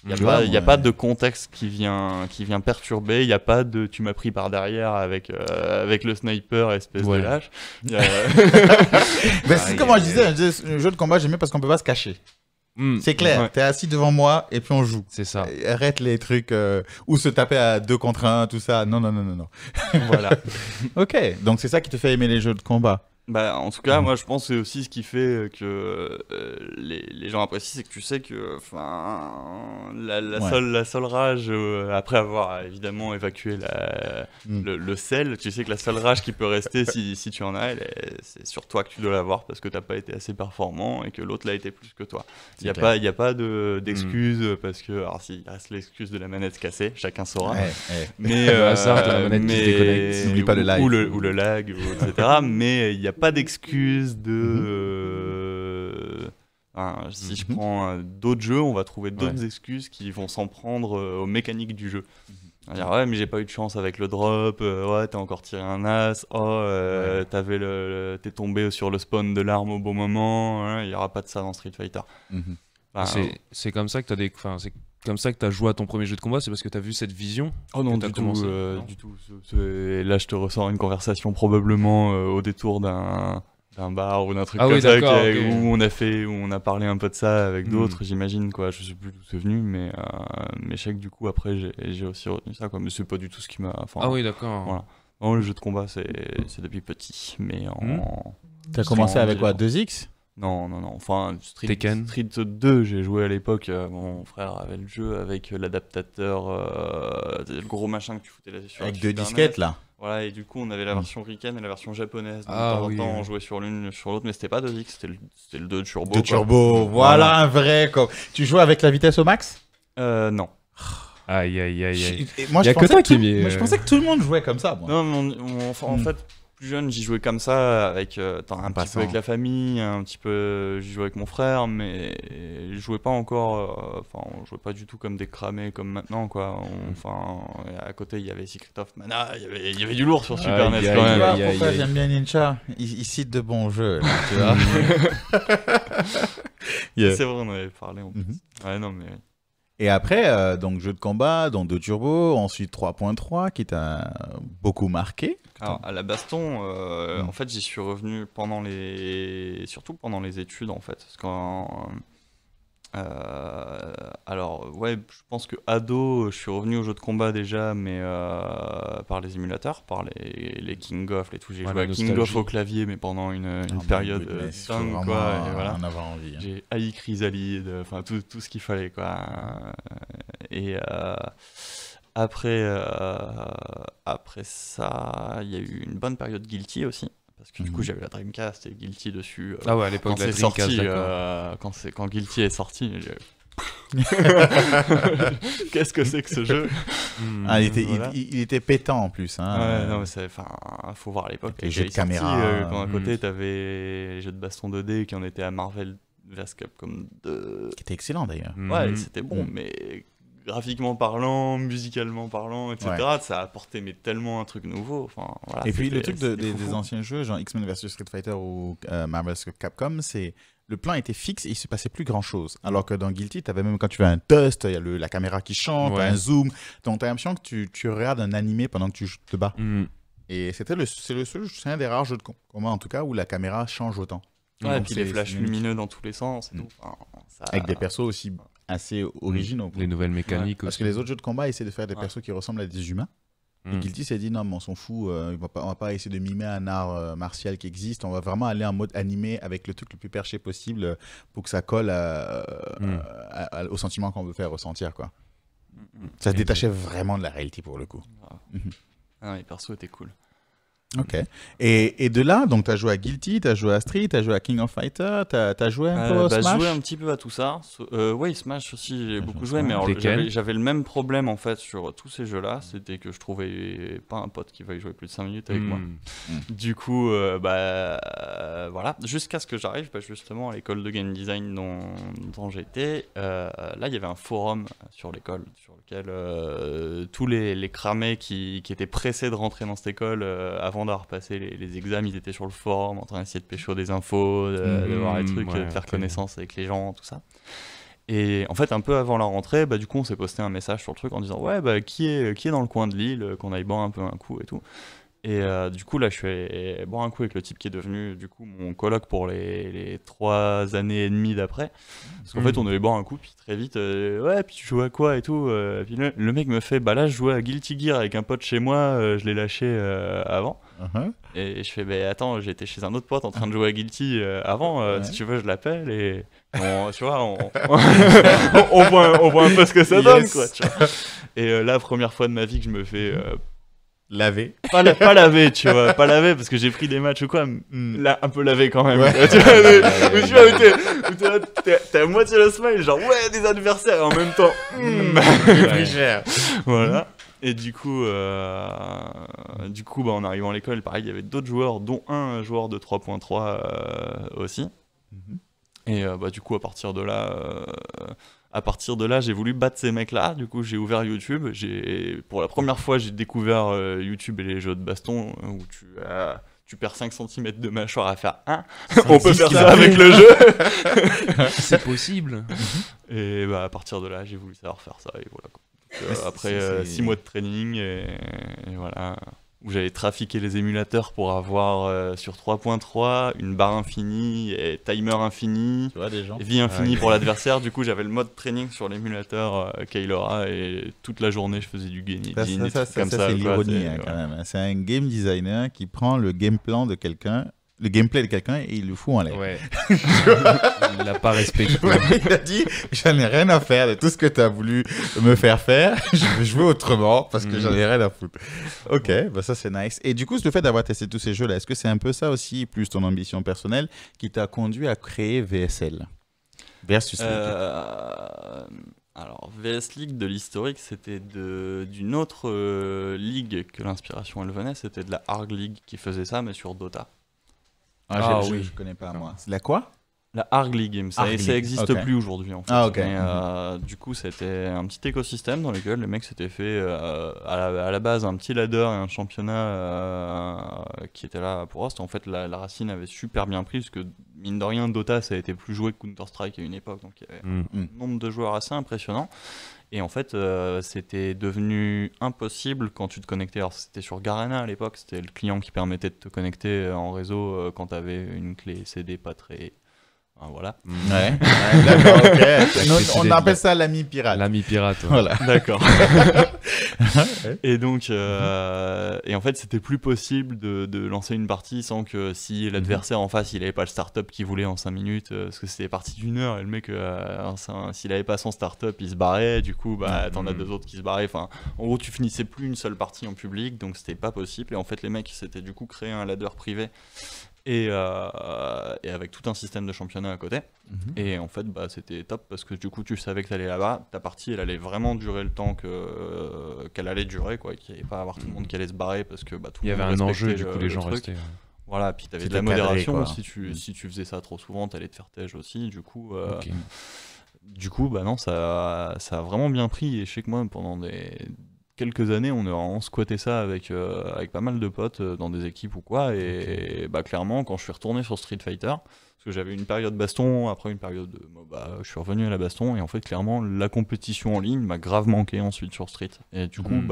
Il n'y a pas de contexte qui vient perturber, il n'y a pas de tu m'as pris par derrière avec le sniper, espèce de lâche. C'est comme je disais, un jeu de combat, j'aimais parce qu'on peut pas se cacher. C'est clair, t'es assis devant moi et puis on joue. C'est ça. Arrête les trucs ou se taper à 2 contre 1, tout ça. Non. Voilà. Ok, donc c'est ça qui te fait aimer les jeux de combat. En tout cas, moi je pense que c'est aussi ce qui fait que les gens apprécient, c'est que tu sais que la seule rage, après avoir évidemment évacué le sel, tu sais que la seule rage qui peut rester si tu en as, c'est sur toi que tu dois l'avoir parce que t'as pas été assez performant et que l'autre l'a été plus que toi. Il n'y a pas d'excuse parce que, alors il reste l'excuse de la manette cassée, chacun saura. Mais le hasard de la manette qui se déconnecte. N'oublie pas le lag. Ou le lag, etc. Mais il n'y a pas d'excuse si je prends d'autres jeux, on va trouver d'autres excuses qui vont s'en prendre aux mécaniques du jeu. Dire, ouais, mais j'ai pas eu de chance avec le drop, ouais, t'as encore tiré un as, t'es tombé sur le spawn de l'arme au bon moment, il y aura pas de ça dans Street Fighter. C'est comme ça que c'est comme ça que t'as joué à ton premier jeu de combat, c'est parce que t'as vu cette vision? Oh non, du tout. Là, je te ressors une conversation probablement au détour d'un bar ou d'un truc comme ça où on a parlé un peu de ça avec d'autres, j'imagine, quoi. Je sais plus d'où c'est venu, mais je sais que du coup après j'ai aussi retenu ça, quoi. Mais c'est pas du tout ce qui m'a. D'accord. Voilà. Non, le jeu de combat c'est depuis petit, mais T'as commencé avec quoi, 2X? Non. Enfin, Street 2, j'ai joué à l'époque. Mon frère avait le jeu avec l'adaptateur, le gros machin que tu foutais là-dessus. Avec 2 disquettes, là. Voilà, et du coup, on avait la version Riken et la version japonaise. Donc, de temps en temps, on jouait sur l'une, sur l'autre, mais c'était pas 2X, c'était le 2 Turbo. 2 Turbo, voilà un vrai. Tu jouais avec la vitesse au max? Non. Aïe. Moi, je pensais que tout le monde jouait comme ça, moi. Non, en fait, plus jeune, j'y jouais comme ça, avec un petit peu avec la famille, un petit peu, j'y jouais avec mon frère, mais je jouais pas encore, on jouait pas du tout comme des cramés comme maintenant, quoi. À côté, il y avait Secret of Mana, il y avait du lourd sur Super NES quand même. Pourquoi j'aime bien Ninja? Il cite de bons jeux, là, tu vois. C'est vrai, on en avait parlé en plus. Ouais, non, mais... Et après, donc jeu de combat, donc 2 Turbo, ensuite 3.3 qui t'a beaucoup marqué. Alors, à la baston, en fait, j'y suis revenu surtout pendant les études, en fait. Parce alors, ouais, je pense que ado, je suis revenu aux jeux de combat déjà, mais par les émulateurs, par les King of, les tout. J'ai joué à King of au clavier, mais pendant une période dingue, quoi. Et voilà. En avoir envie. J'ai haï Chrysalide, enfin tout ce qu'il fallait, quoi. Et après ça, il y a eu une bonne période Guilty aussi. Parce que du coup, j'avais la Dreamcast et Guilty dessus. À l'époque de la Dreamcast, quand Guilty est sorti, qu'est-ce que c'est que ce jeu? Il était pétant en plus. Ouais, non, mais faut voir à l'époque. Les jeux de caméra. Quand à côté, t'avais les jeux de baston 2D qui en étaient à Marvel vs Capcom 2. Qui était excellent d'ailleurs. Ouais, c'était bon, mais graphiquement parlant, musicalement parlant, etc. Ça a apporté tellement un truc nouveau. Voilà, et puis le truc des anciens jeux, genre X-Men vs Street Fighter ou Marvel vs Capcom, c'est le plan était fixe et il se passait plus grand chose. Alors que dans Guilty, t'avais même quand tu fais un dust, il y a la caméra qui change, t'as un zoom. Donc t'as l'impression que tu regardes un animé pendant que tu te bats. Et c'est un des rares jeux de combat en tout cas où la caméra change autant. Ouais, et puis les flashs lumineux dans tous les sens. Et tout. Avec des persos aussi assez originaux. Les nouvelles mécaniques aussi. Parce que les autres jeux de combat essaient de faire des persos qui ressemblent à des humains. Et Guilty s'est dit non, mais on s'en fout, on va pas essayer de mimer un art martial qui existe, on va vraiment aller en mode animé avec le truc le plus perché possible pour que ça colle au sentiment qu'on veut faire ressentir, quoi. Ça se détachait vraiment de la réalité pour le coup. Les persos étaient cool. Ok. Et de là, donc tu as joué à Guilty, tu as joué à Street, tu as joué à King of Fighters, tu as joué un peu au J'ai Smash. joué un petit peu à tout ça. Ouais, Smash aussi, j'ai beaucoup joué, mais alors, Tekken. j'avais le même problème en fait sur tous ces jeux-là, c'était que je trouvais pas un pote qui veuille jouer plus de 5 minutes avec moi. Du coup, voilà, jusqu'à ce que j'arrive justement à l'école de game design dont j'étais. Là, il y avait un forum sur l'école sur lequel tous les cramés qui étaient pressés de rentrer dans cette école avant d'avoir passé les examens, ils étaient sur le forum en train d'essayer de pécho des infos, de voir les trucs, de faire connaissance avec les gens, tout ça. Et en fait, un peu avant la rentrée, du coup, on s'est posté un message sur le truc en disant ouais, qui est dans le coin de Lille, qu'on aille boire un peu un coup et tout. Et du coup, là, je suis allé boire un coup avec le type qui est devenu du coup mon coloc pour les 3 années et demie d'après. Parce qu'en fait, on allait boire un coup, puis très vite, ouais, puis tu joues à quoi et tout. Puis le mec me fait, là, je jouais à Guilty Gear avec un pote chez moi, je l'ai lâché avant. Et je fais, attends, j'étais chez un autre pote en train de jouer à Guilty avant, si tu veux, je l'appelle et tu vois, on voit un peu ce que ça donne, quoi. Tu vois. Et la première fois de ma vie que je me fais. Laver. Pas laver, tu vois, pas laver parce que j'ai pris des matchs ou quoi, là, un peu lavé quand même. Ouais. Tu vois, t'es à moitié le smile, genre ouais, des adversaires et en même temps, Plus cher. voilà. Et du coup, en arrivant à l'école, pareil, il y avait d'autres joueurs, dont un joueur de 3.3 aussi. Et du coup, à partir de là, j'ai voulu battre ces mecs-là. Du coup, j'ai ouvert YouTube. Pour la première fois, j'ai découvert YouTube et les jeux de baston où tu perds 5 cm de mâchoire à faire 1. On peut faire ça avec le jeu. C'est possible. Et à partir de là, j'ai voulu savoir faire ça. Et voilà. Donc, après 6 mois de training, et voilà. Où j'avais trafiqué les émulateurs pour avoir sur 3.3 une barre infinie et timer infini, Tu vois, des gens. et vie infinie pour l'adversaire. Du coup, j'avais le mode training sur l'émulateur Kailora et toute la journée, je faisais du game editing, Ça, c'est l'ironie quand même. C'est un game designer qui prend le game plan de quelqu'un, le gameplay de quelqu'un et il le fout en l'air. Ouais. Il l'a pas respecté. Il a dit, j'en ai rien à faire de tout ce que tu as voulu me faire faire. Je vais jouer autrement parce que j'en ai rien à foutre. Ok, ça c'est nice. Et du coup, le fait d'avoir testé tous ces jeux-là, est-ce que c'est un peu ça aussi, plus ton ambition personnelle, qui t'a conduit à créer VSL versus League? Alors, VS League de l'historique, c'était d'une autre ligue que l'inspiration elle venait, c'était de la Arg League qui faisait ça, mais sur Dota. Je connais pas moi. C'est la quoi? La Arg League, ça n'existe plus aujourd'hui en fait. Ah, ok. Mais, du coup, c'était un petit écosystème dans lequel les mecs s'étaient fait à la base un petit ladder et un championnat qui était là pour Host. En fait, la racine avait super bien pris parce que mine de rien, Dota ça a été plus joué que Counter-Strike à une époque, donc il y avait un nombre de joueurs assez impressionnant. Et en fait, c'était devenu impossible quand tu te connectais. Alors, c'était sur Garena à l'époque, c'était le client qui permettait de te connecter en réseau quand tu avais une clé CD pas très. Voilà. Ouais. D'accord, ok. On appelle ça l'ami pirate. L'ami pirate. Ouais. Voilà. D'accord. Et donc, et en fait, c'était plus possible de lancer une partie sans que si l'adversaire en face, il avait pas le start-up qu'il voulait en 5 minutes, parce que c'était parti d'1 heure, et le mec, s'il avait pas son start-up, il se barrait, du coup, t'en as 2 autres qui se barraient. Enfin, en gros, tu finissais plus une seule partie en public, donc c'était pas possible. Et en fait, les mecs, s'étaient du coup créé un ladder privé. Et avec tout un système de championnat à côté. Et en fait, c'était top parce que du coup, tu savais que tu allais là-bas. Ta partie, elle allait vraiment durer le temps qu'elle allait durer, quoi. Qu'il n'y allait pas avoir tout le monde qui allait se barrer parce que tout il y le monde avait un enjeu, respectait du coup, les gens truc. restaient. Voilà, puis tu avais de la modération. Si tu faisais ça trop souvent, tu allais te faire tège aussi. Du coup, non, ça a vraiment bien pris. Et je sais que moi, pendant quelques années, on a vraiment squatté ça avec pas mal de potes dans des équipes ou quoi. Et clairement, quand je suis retourné sur Street Fighter, parce que j'avais une période baston, après une période de MOBA, je suis revenu à la baston. Et en fait, clairement, la compétition en ligne m'a grave manqué ensuite sur Street. Et du coup,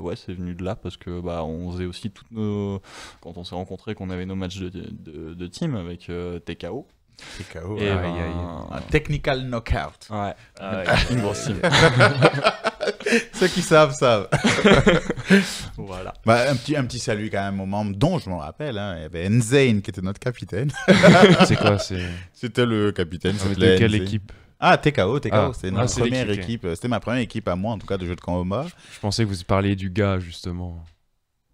ouais, c'est venu de là parce que on faisait aussi toutes nos. Quand on s'est rencontrés, qu'on avait nos matchs de team avec TKO. TKO, et un technical knockout. Ouais, une grosse team. Ceux qui savent. Voilà. Un petit salut quand même aux membres dont je m'en rappelle. Il y avait Nzane qui était notre capitaine. C'est quoi? C'était le capitaine. De quelle équipe? TKO. C'était notre première équipe. C'était ma première équipe à moi, en tout cas, de jeu de combat. Je pensais que vous parliez du gars, justement.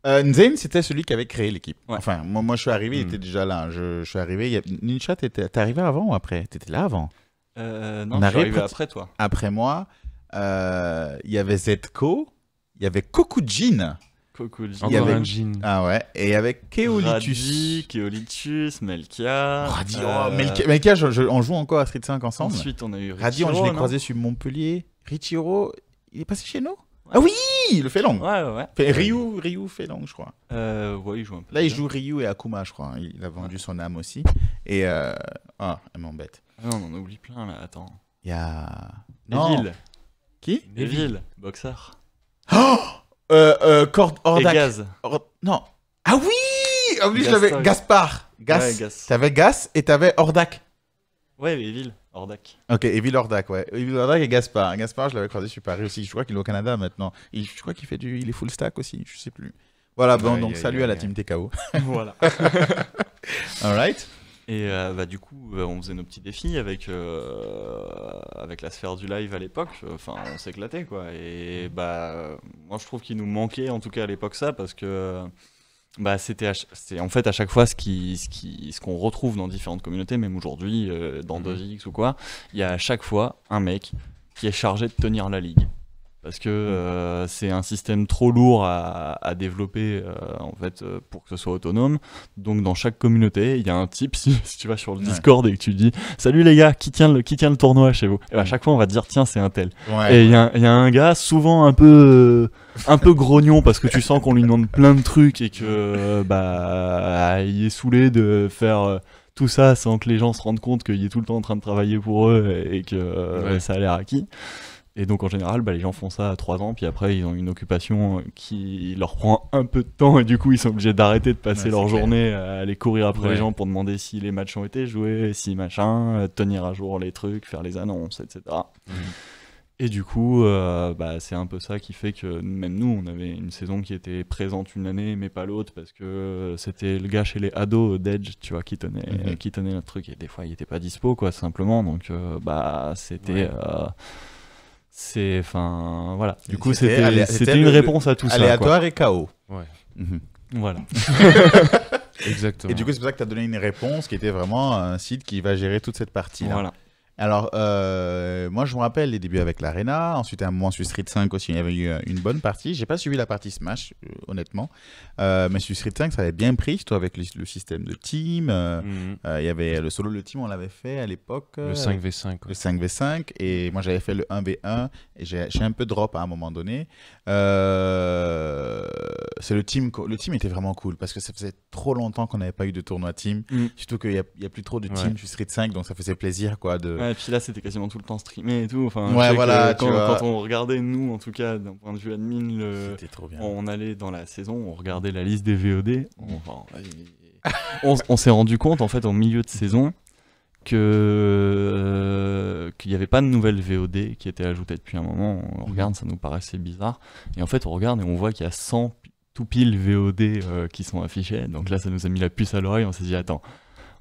Nzen, c'était celui qui avait créé l'équipe. Ouais. Enfin, moi, je suis arrivé, il était déjà là. Je suis arrivé. Ninja, t'es arrivé avant ou après? T'étais là avant. Non, je suis arrivé après toi. Après moi, il y avait Zetko, il y avait Kokujin. Kokujin. Il y avait- Encore un jean. Ah ouais. Et il y avait Keolitus. Radzi, Keolitus, Melkia. Radzi, euh, Melkia, on joue encore à Street 5 ensemble. Ensuite, on a eu Radzi, je Richiro, l'ai non croisé sur Montpellier. Richiro, il est passé chez nous? Ah oui, le Félong. Ouais. Ryu Félong, je crois. Ouais, il joue un peu. Là, il joue Ryu et Akuma, je crois. Il a vendu son âme aussi. Et elle m'embête. Ah non, on en oublie plein là, attends. Il y a. Non. Evil. Qui? Evil, boxeur. Hordak. Et Gaz. Non. Ah oui! Ah oui, je Gaston. l'avais. Gaspard. Ouais, Gas. T'avais Gas et t'avais Hordak. Ouais, Evil, Hordak. Ok, Evil Hordak, ouais. Evil Hordak et Gaspard. Gaspard, je l'avais croisé sur Paris aussi. Je crois qu'il est au Canada maintenant. Je crois qu'il fait il est full stack aussi. Je sais plus. Voilà, bon, donc salut à la team TKO. Voilà. Alright. Et du coup, on faisait nos petits défis avec la sphère du live à l'époque. Enfin, on s'éclatait quoi. Et moi je trouve qu'il nous manquait en tout cas à l'époque ça parce que c'était en fait à chaque fois ce qu'on retrouve dans différentes communautés, même aujourd'hui dans 2X ou quoi. Il y a à chaque fois un mec qui est chargé de tenir la ligue. Parce que c'est un système trop lourd à développer en fait, pour que ce soit autonome. Donc dans chaque communauté, il y a un type, si tu vas sur le Discord et que tu dis « Salut les gars, qui tient le tournoi chez vous ?» Et à chaque fois, on va te dire « Tiens, c'est un tel. » Et il y a un gars, souvent un peu grognon, parce que tu sens qu'on lui demande plein de trucs et que il est saoulé de faire... tout ça sans que les gens se rendent compte qu'il est tout le temps en train de travailler pour eux et que ça a l'air acquis. Et donc en général, les gens font ça à 3 ans, puis après ils ont une occupation qui leur prend un peu de temps et du coup ils sont obligés d'arrêter de passer leur journée à aller courir après les gens pour demander si les matchs ont été joués, si machin, tenir à jour les trucs, faire les annonces, etc. Et du coup, c'est un peu ça qui fait que même nous, on avait une saison qui était présente une année, mais pas l'autre, parce que c'était le gars chez les ados d'Edge, tu vois, qui tenait notre truc, et des fois il était pas dispo, quoi, simplement. Donc, c'était... voilà. Du coup, c'était une réponse à tout ça. Aléatoire et KO. Ouais. Voilà. Exactement. Et du coup, c'est pour ça que tu as donné une réponse qui était vraiment un site qui va gérer toute cette partie-là. Voilà. Alors, moi, je me rappelle les débuts avec l'Arena. Ensuite, à un moment, sur Street 5 aussi, il y avait eu une bonne partie. J'ai pas suivi la partie Smash, honnêtement. Mais sur Street 5, ça avait bien pris, surtout avec le système de team. Il y avait le solo, le team, on l'avait fait à l'époque. Le 5v5. Le 5v5. Et moi, j'avais fait le 1v1. Et j'ai un peu drop à un moment donné. C'est le team était vraiment cool parce que ça faisait trop longtemps qu'on n'avait pas eu de tournoi team. Surtout qu'il n'y a plus trop de team sur Street 5. Donc, ça faisait plaisir, quoi, de... Ouais, et puis là, c'était quasiment tout le temps streamé et tout. Enfin, quand on regardait, nous, en tout cas, d'un point de vue admin, c'était trop bien. On allait dans la saison, on regardait la liste des VOD. On s'est rendu compte, en fait, en milieu de saison, qu'il n'y avait pas de nouvelles VOD qui étaient ajoutées depuis un moment. On regarde, ça nous paraissait bizarre. Et en fait, on regarde et on voit qu'il y a 100 tout pile VOD qui sont affichés. Donc là, ça nous a mis la puce à l'oreille. On s'est dit, attends.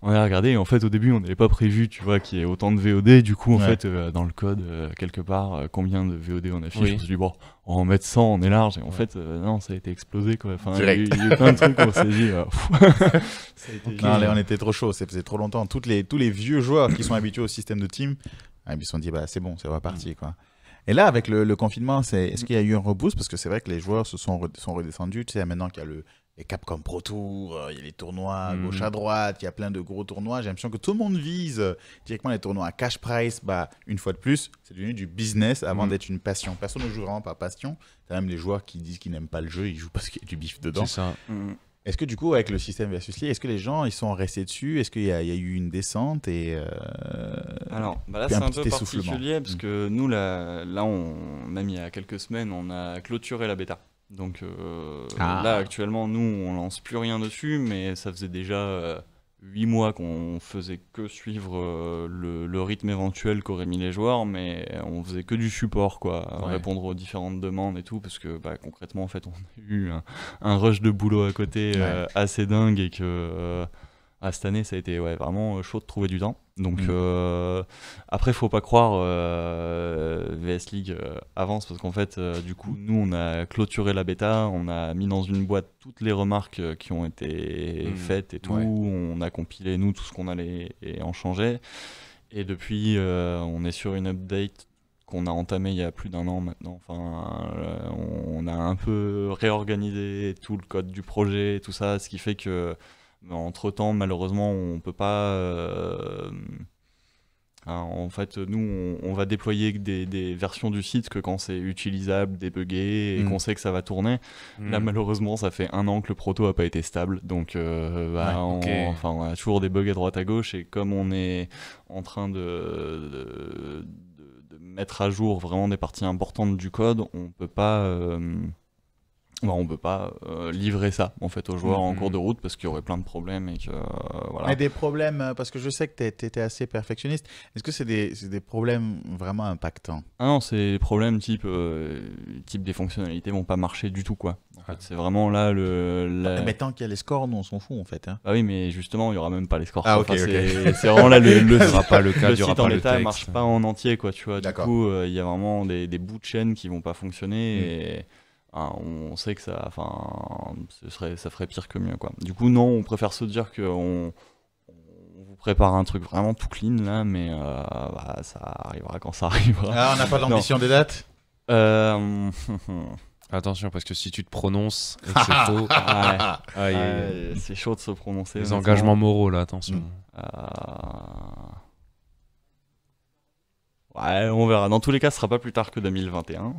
On a regardé et en fait au début on n'avait pas prévu, tu vois, qu'il y ait autant de VOD. Du coup en fait dans le code quelque part combien de VOD on affiche. On s'est dit bon, on va en mettre 100, on est large. Et en fait non, ça a été explosé quoi. Enfin, il y a eu plein de trucs où on s'est dit ça a été non, là, on était trop chaud, ça faisait trop longtemps. Tous les vieux joueurs qui sont habitués au système de team, ils se sont dit c'est bon, c'est reparti quoi. Et là avec le confinement, est-ce qu'il y a eu un reboost? Parce que c'est vrai que les joueurs sont redescendus. Tu sais, maintenant qu'il y a les Capcom Pro Tour, il y a les tournois gauche à droite, il y a plein de gros tournois. J'ai l'impression que tout le monde vise directement les tournois à cash price. Une fois de plus, c'est devenu du business avant d'être une passion. Personne ne joue vraiment par passion. C'est même les joueurs qui disent qu'ils n'aiment pas le jeu, ils jouent parce qu'il y a du bif dedans. C'est ça. Est-ce que du coup, avec le système versus League, est-ce que les gens ils sont restés dessus? Est-ce qu'il y a eu une descente Alors là, c'est un peu particulier parce que nous, là, même il y a quelques semaines, on a clôturé la bêta. Donc là, actuellement, nous, on lance plus rien dessus, mais ça faisait déjà 8 mois qu'on faisait que suivre le rythme éventuel qu'auraient mis les joueurs, mais on faisait que du support, quoi, répondre aux différentes demandes et tout, parce que concrètement, en fait, on a eu un rush de boulot à côté assez dingue et que... Cette année, ça a été vraiment chaud de trouver du temps. Donc après, faut pas croire VS League avance parce qu'en fait, du coup, nous, on a clôturé la bêta, on a mis dans une boîte toutes les remarques qui ont été faites et tout. On a compilé, nous, tout ce qu'on allait en changer. Et depuis, on est sur une update qu'on a entamée il y a plus d'1 an maintenant. Enfin, on a un peu réorganisé tout le code du projet et tout ça, ce qui fait que entre-temps, malheureusement, on peut pas... en fait, nous, on va déployer des versions du site que quand c'est utilisable, débugué, et qu'on sait que ça va tourner. Là, malheureusement, ça fait 1 an que le proto a pas été stable. Donc, on a toujours des bugs à droite à gauche. Et comme on est en train de mettre à jour vraiment des parties importantes du code, on peut pas livrer ça en fait aux joueurs en cours de route parce qu'il y aurait plein de problèmes et que voilà. Mais des problèmes, parce que je sais que tu étais assez perfectionniste, est-ce que c'est des problèmes vraiment impactants? Ah non, c'est des problèmes type des fonctionnalités vont pas marcher du tout quoi. En fait, c'est vraiment là Mais tant qu'il y a les scores, nous on s'en fout en fait. Hein. Ah oui, mais justement, il y aura même pas les scores. Ah ok, c'est vraiment là il y aura pas le cas, le il y aura site en pas le l'état texte. marche pas en entier quoi, tu vois. Du D'accord. coup, il y a vraiment des bouts de chaîne qui vont pas fonctionner et on sait que ça ferait pire que mieux quoi. Du coup non, on préfère se dire qu'on vous prépare un truc vraiment tout clean là, mais ça arrivera quand ça arrivera. Ah, on n'a pas l'ambition des dates? Attention, parce que si tu te prononces et que c'est faux, c'est chaud de se prononcer. Les engagements moraux là, attention. Ouais, on verra. Dans tous les cas, ce sera pas plus tard que 2021.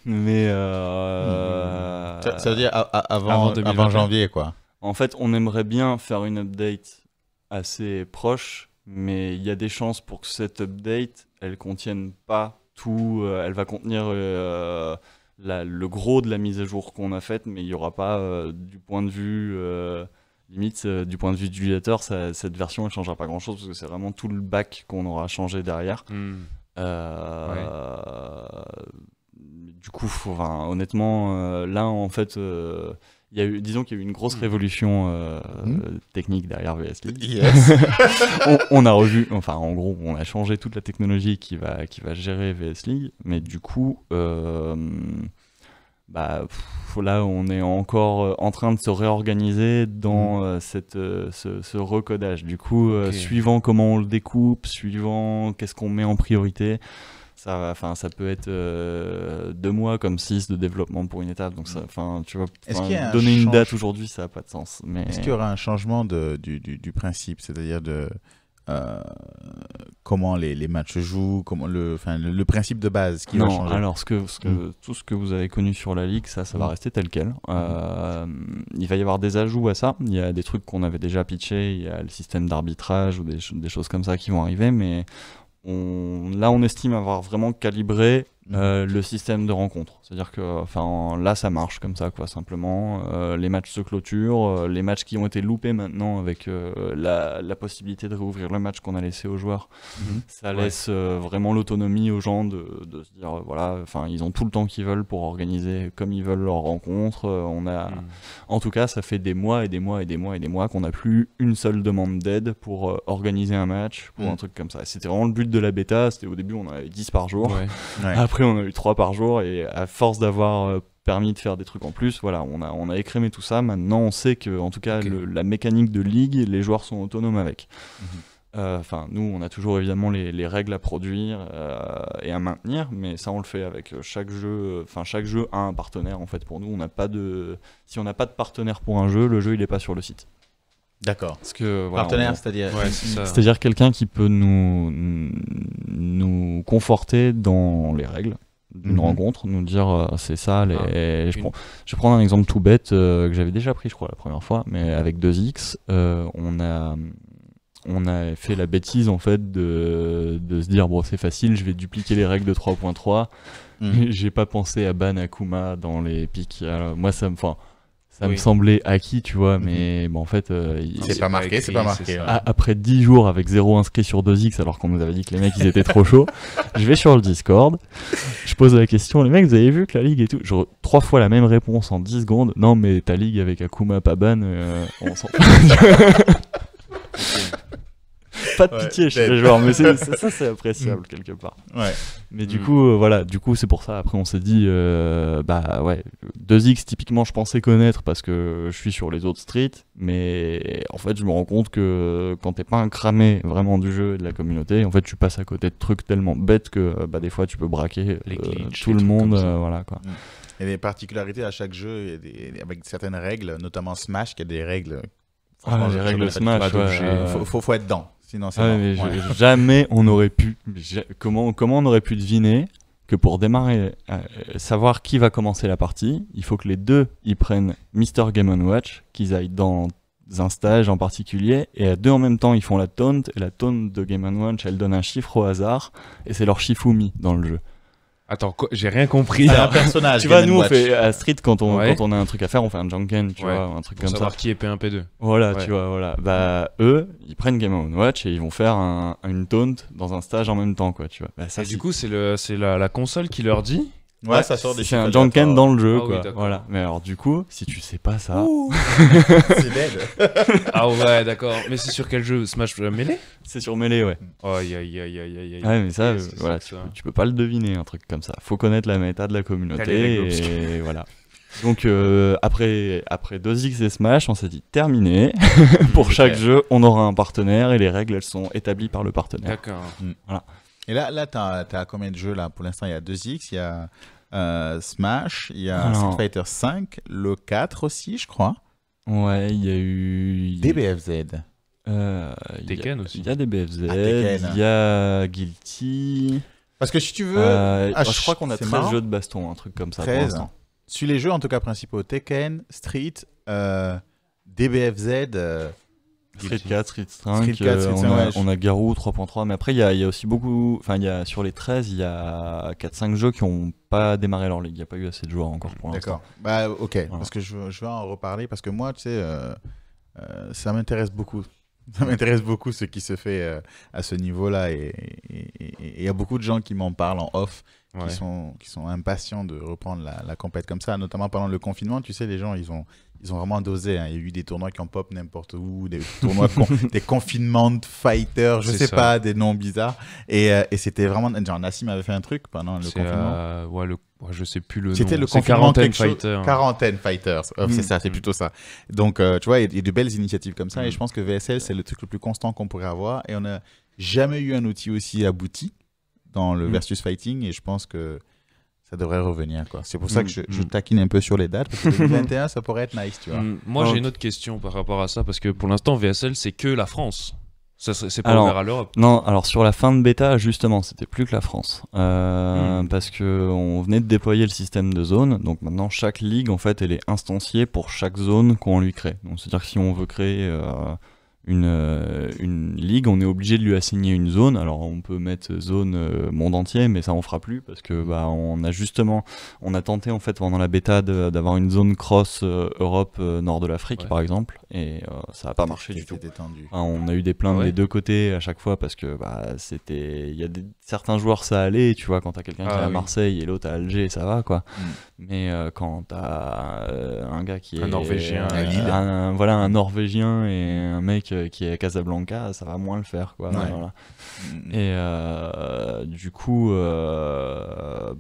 Mais ça veut dire avant janvier quoi. En fait, on aimerait bien faire une update assez proche, mais il y a des chances pour que cette update, elle contienne pas tout. Elle va contenir le gros de la mise à jour qu'on a faite, mais il y aura pas du point de vue limite du point de vue d'utilisateur, cette version elle changera pas grand chose parce que c'est vraiment tout le back qu'on aura changé derrière. Du coup, honnêtement, là en fait, disons qu'il y a eu une grosse révolution technique derrière VS League. Yes. on a revu, enfin en gros, on a changé toute la technologie qui va gérer VS League, mais du coup, là on est encore en train de se réorganiser dans ce recodage. Du coup, suivant comment on le découpe, suivant qu'est-ce qu'on met en priorité. Ça peut être 2 mois comme 6 de développement pour une étape. Donc, tu vois, donner une date aujourd'hui, ça n'a pas de sens. Mais... Est-ce qu'il y aura un changement du principe, c'est-à-dire de comment les matchs se jouent, comment le principe de base qui va changer? Alors tout ce que vous avez connu sur la Ligue, ça va rester tel quel. Il va y avoir des ajouts à ça. Il y a des trucs qu'on avait déjà pitchés. Il y a le système d'arbitrage ou des choses comme ça qui vont arriver, mais on estime avoir vraiment calibré le système de rencontre. C'est-à-dire que là ça marche comme ça quoi, simplement. Les matchs se clôturent, les matchs qui ont été loupés maintenant avec la possibilité de réouvrir le match qu'on a laissé aux joueurs, ça laisse vraiment l'autonomie aux gens de se dire ils ont tout le temps qu'ils veulent pour organiser comme ils veulent leur rencontre. En tout cas ça fait des mois et des mois et des mois et des mois qu'on n'a plus une seule demande d'aide pour organiser un match, pour un truc comme ça. C'était vraiment le but de la bêta. C'était au début on en avait 10 par jour. Après on a eu 3 par jour et à force d'avoir permis de faire des trucs en plus, on a écrémé tout ça. Maintenant on sait que en tout cas la mécanique de ligue, les joueurs sont autonomes avec. Nous on a toujours évidemment les règles à produire et à maintenir, mais ça on le fait avec chaque jeu. Chaque jeu a un partenaire en fait. Pour nous si on n'a pas de partenaire pour un jeu, le jeu il est pas sur le site. D'accord. Parce que, partenaire, c'est-à-dire c'est-à-dire quelqu'un qui peut nous conforter dans les règles d'une rencontre, nous dire c'est ça. Je vais prendre un exemple tout bête que j'avais déjà pris, je crois, la première fois, mais avec 2X, on a fait la bêtise en fait de se dire bon c'est facile, je vais dupliquer les règles de 3.3. J'ai pas pensé à ban Akuma dans les pics. Alors, moi ça me semblait acquis, tu vois, mais bon, en fait... C'est pas marqué, c'est pas marqué. Ouais. Après 10 jours avec 0 inscrit sur 2X, alors qu'on nous avait dit que les mecs, ils étaient trop chauds, je vais sur le Discord, je pose la question, les mecs, vous avez vu que la ligue et tout, 3 fois la même réponse en 10 secondes, non, mais ta ligue avec Akuma Paban, on s'en pas de pitié chez les joueurs, mais ça c'est appréciable quelque part. Ouais. Mais du coup, voilà, du coup c'est pour ça. Après on s'est dit, 2X typiquement je pensais connaître parce que je suis sur les autres streets, mais en fait je me rends compte que quand t'es pas un cramé vraiment du jeu et de la communauté, en fait tu passes à côté de trucs tellement bêtes que des fois tu peux braquer tout le monde, voilà quoi. Il y a des particularités à chaque jeu, avec certaines règles, notamment Smash, qui a des règles. Les règles Smash, faut être dedans. Sinon, c'est jamais on aurait pu. Comment on aurait pu deviner que pour démarrer, savoir qui va commencer la partie, il faut que les deux ils prennent Mr. Game & Watch, qu'ils aillent dans un stage en particulier, et à deux en même temps ils font la taunt, et la taunt de Game & Watch elle donne un chiffre au hasard, et c'est leur Shifumi dans le jeu. Attends, j'ai rien compris. C'est un personnage. Tu vois, nous, on fait à Street, quand on a un truc à faire, on fait un Janken, tu vois, un truc comme ça. Pour savoir qui est P1, P2. Voilà, tu vois, voilà. Eux, ils prennent Game & Watch et ils vont faire une taunt dans un stage en même temps, quoi, tu vois. Ça, du coup, c'est la console qui leur dit. Ouais, ça sort des c'est un Janken dans le jeu, quoi. Voilà. Mais alors, du coup, si tu sais pas ça. C'est dead. Ah ouais, d'accord. Mais c'est sur quel jeu? Smash Melee? C'est sur Melee, ouais. Aïe. Ouais, mais ça, voilà, tu peux pas le deviner, un truc comme ça. Faut connaître la méta de la communauté. Et voilà. Donc, après 2X et Smash, on s'est dit terminé. Pour chaque jeu, on aura un partenaire et les règles, elles sont établies par le partenaire. D'accord. Voilà. Et là t'as combien de jeux là? Pour l'instant, il y a 2X, il y a Smash, il y a Street Fighter 5, le 4 aussi, je crois. Ouais, il y a eu... DBFZ. Tekken aussi. Il y a DBFZ, il y a Guilty... Parce que si tu veux... je crois qu'on a 13 marrant. jeux de baston, un truc comme ça. 13. Sur les jeux en tout cas principaux, Tekken, Street, DBFZ... Street 4, Street 5, on a Garou 3.3, mais après il y a aussi beaucoup, enfin sur les 13, il y a 4-5 jeux qui n'ont pas démarré leur ligue, il n'y a pas eu assez de joueurs encore pour l'instant. D'accord, ok, voilà. Parce que je vais en reparler, parce que moi, tu sais, ça m'intéresse beaucoup. Ça m'intéresse beaucoup ce qui se fait à ce niveau-là, et il y a beaucoup de gens qui m'en parlent en off, qui sont impatients de reprendre la compète comme ça, notamment pendant le confinement. Tu sais, les gens, ils ont vraiment dosé. Hein. Il y a eu des tournois qui en pop n'importe où, des tournois, des confinements de fighters, je sais pas, des noms bizarres. Et c'était vraiment... Genre, Nassim avait fait un truc pendant le confinement. Je sais plus le nom. C'était le confinement Quarantaine Fighters. C'est ça, c'est plutôt ça. Donc, tu vois, il y a de belles initiatives comme ça. Et je pense que VSL, c'est le truc le plus constant qu'on pourrait avoir. Et on n'a jamais eu un outil aussi abouti dans le versus fighting. Et je pense que ça devrait revenir, quoi. C'est pour ça que je taquine un peu sur les dates, parce que 2021, ça pourrait être nice, tu vois. Moi, j'ai une autre question par rapport à ça, parce que pour l'instant, VSL, c'est que la France. C'est pas ouvert à l'Europe. Non, alors sur la fin de bêta, justement, c'était plus que la France. Parce qu'on venait de déployer le système de zone. Donc maintenant, chaque ligue, en fait, elle est instanciée pour chaque zone qu'on lui crée. Donc c'est-à-dire que si on veut créer... une ligue, on est obligé de lui assigner une zone. Alors on peut mettre zone monde entier, mais ça on fera plus parce que on a tenté en fait pendant la bêta d'avoir une zone cross Europe nord de l'Afrique par exemple, et ça a pas marché du tout. On a eu des plaintes des deux côtés à chaque fois parce que il y a certains joueurs ça allait, tu vois, quand t'as quelqu'un qui est à Marseille et l'autre à Alger, ça va quoi. Mais quand t'as un gars qui est un Norvégien à Lille, un Norvégien et un mec qui est à Casablanca, ça va moins le faire quoi. Voilà. Et du coup à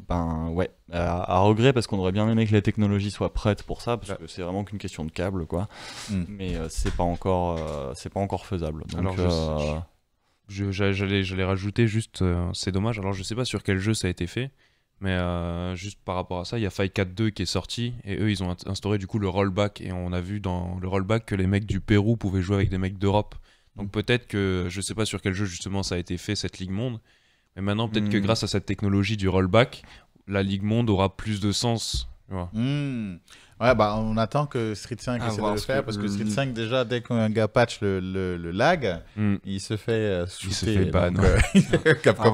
regret, parce qu'on aurait bien aimé que la technologie soit prête pour ça, parce que c'est vraiment qu'une question de câble quoi. Mais c'est pas encore faisable. Donc, alors j'allais rajouter juste c'est dommage, alors je sais pas sur quel jeu ça a été fait, mais juste par rapport à ça, il y a Fight 4-2 qui est sorti, et eux ils ont instauré du coup le rollback, et on a vu dans le rollback que les mecs du Pérou pouvaient jouer avec des mecs d'Europe. Donc peut-être que, je sais pas sur quel jeu justement ça a été fait, cette Ligue Monde, mais maintenant peut-être que grâce à cette technologie du rollback, la Ligue Monde aura plus de sens. Ouais, on attend que Street 5 essaie de le faire, parce que Street 5 déjà, dès qu'un gars patch le lag, il se fait ban.